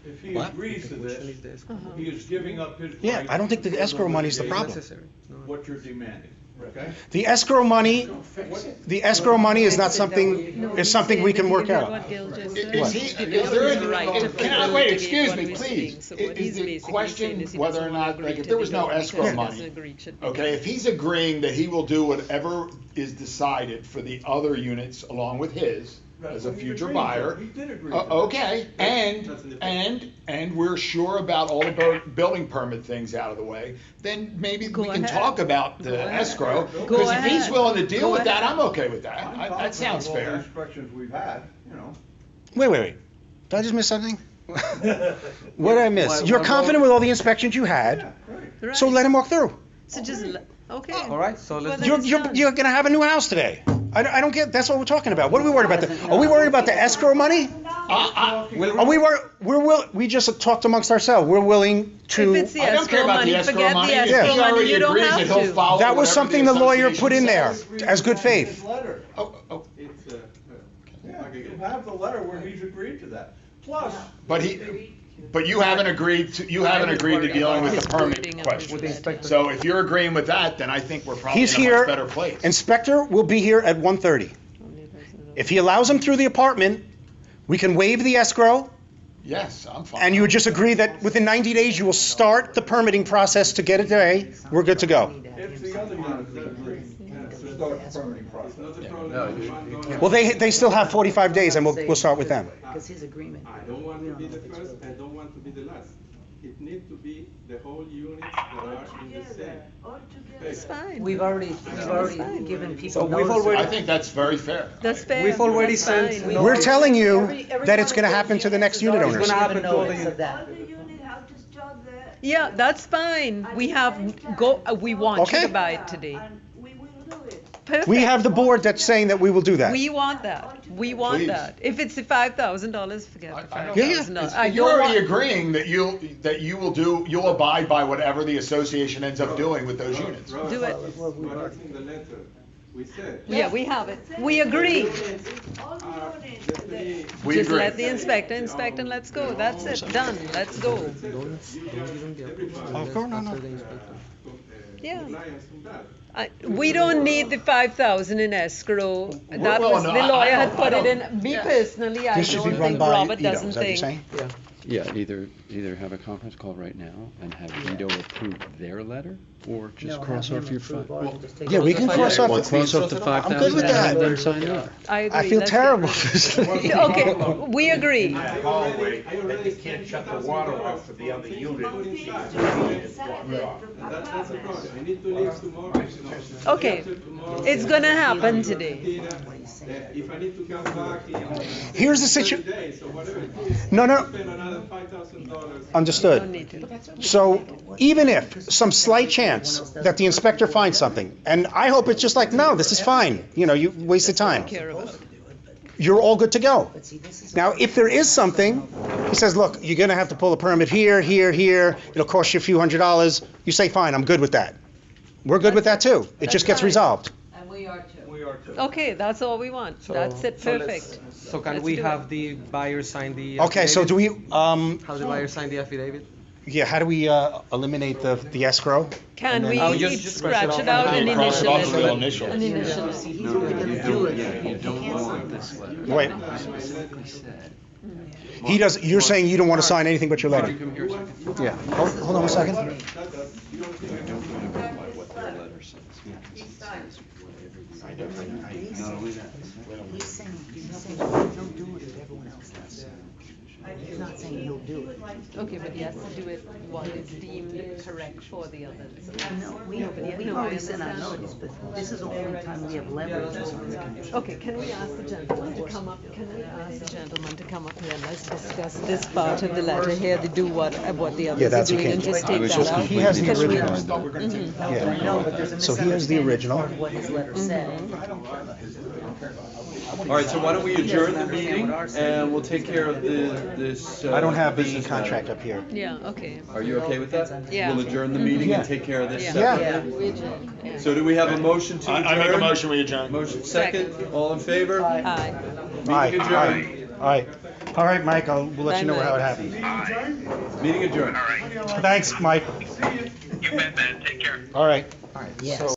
if he What? agrees to this, he is giving up his right. Yeah, I don't think the escrow money's the problem. What you're demanding, okay? The escrow money is not something, is something we can work out. What Gil just said. Is he, is there, wait, excuse me, please. Is the question whether or not, like, if there was no escrow money, okay, if he's agreeing that he will do whatever is decided for the other units along with his, as a future buyer. He did agree to that. Okay, and we're sure about all the building permit things out of the way, then maybe we can talk about the escrow. Because if he's willing to deal with that, I'm okay with that. That sounds All the fair. inspections we've had, you know. Wait. Did I just miss something? What did I miss? You're confident with all the inspections you had, Right. so let him walk through. So just, okay. All right, so let's. Well, then You're gonna have a new house today. I don't get, that's what we're talking about. What are we worried about? Are we worried about the escrow money? We just talked amongst ourselves. We're willing to. If it's the I don't care escrow about money, the escrow forget money. the If he escrow money, already you don't agrees have that he'll to. follow That was whatever something the lawyer association put in there, says. as good faith. His letter. it's, Yeah, you have the letter where he's agreed to that. Plus. But you haven't agreed to dealing with the permit question. So if you're agreeing with that, then I think we're probably He's in a here. much better place. Inspector will be here at 1:30. If he allows him through the apartment, we can waive the escrow, Yes, I'm fine. And you would just agree that within 90 days, you will start the permitting process to get it today, we're good to go. If the other units that agree, to start the permitting process. It's not a problem. Well, they still have 45 days, and we'll start with them. Because his agreement. I don't want to be the first, I don't want to be the last. It needs to be the whole units that are in the same. It's fine. We've already given people So we've notice. already- I think that's very fair. That's fair. We've already That's sent. fine. We're telling you Every that it's one gonna of those happen to the units next is unit already owners. It's gonna given happen to all the notice of that. All the unit have to start there. Yeah, that's fine. We have, we want you Okay. to buy it today. And we will do it. Perfect. We have the board that's saying that we will do that. We want that. We want Please. that. If it's the $5,000, forget the I know. $5,000. I You're don't already want, agreeing that you'll abide by whatever the association ends up doing with those units. Ross, Do it. What's in the letter? We said. yeah, we have it. We agree. All the units The there. three. We Just agree. let the inspector inspect and let's go. That's it. Done. Let's go. Of course, no. Yeah. Compliance from that. We don't need the 5,000 in escrow. That Well, was, no, the I lawyer had don't- put I it don't- in. Me yes. personally, I This should be don't run think by Robert Ito, doesn't is that what you're think. saying? Yeah, either have a conference call right now and have Vito approve their letter, or just No, cross have off him your approve five. ours and just take Yeah, it. we can cross off. Or cross off the 5,000 I'm good with and have that. them sign up. I agree. I feel Let's terrible. get- Okay, we agree. hallway, that they can't shut the water off for the other unit. That's the problem. I need to leave tomorrow. Okay, it's gonna happen today. If I need to come back in. Here's the 30 situ- days or whatever it is. No. Spend another $5,000. Understood. Don't need to. So even if some slight chance that the inspector finds something, and I hope it's just like, no, this is fine, you wasted time, Care about it. you're all good to go. Now, if there is something, he says, look, you're gonna have to pull a permit here, it'll cost you a few $100s, you say, fine, I'm good with that. We're good with that too. It just gets fine. resolved. And we are too. We are too. Okay, that's all we want. That's it, perfect. So can Let's we do it. have the buyer sign the Okay, so do we, Have the buyer sign the affidavit? yeah, how do we eliminate the escrow? Can And we then- I'll just scratch it out and Cross it initial off, we'll it? initial. An initial. You don't want this letter. Wait, You specifically said. you're saying you don't want to sign anything but your letter? Come here a second. Yeah, hold on a second. You don't want to go by what their letter says. Not only that. He's saying he'll do it if everyone else does. He's not saying he'll do it. Okay, but he has to do it what is deemed correct for the others. No, we've already sent our notice, but this is the only time we have leverage on it. Okay, can we ask the gentleman to come up? Can we ask the gentleman to come up here and let's discuss this part of the letter here, to do what the Yeah, others are that's doing, okay. and just I take was that just out? He has the completely original. disregarding that. Yeah. No, but there's a So here's the misunderstanding original. of what his letter said. All right, so why don't we adjourn the meeting and we'll take care of this. I don't have the business matter. contract up here. Yeah, okay. Are you okay with that? Yeah. We'll adjourn the meeting Yeah. and take care of this. Yeah. separately. We adjourn, yeah. So do we have a motion to adjourn? I make a motion, we adjourn. Motion second, all in favor? Aye. Meeting adjourned. All right, Mike, we'll let you know how it happens. Meeting adjourned. Thanks, Mike. You bet, man. Take care. All right. Yes.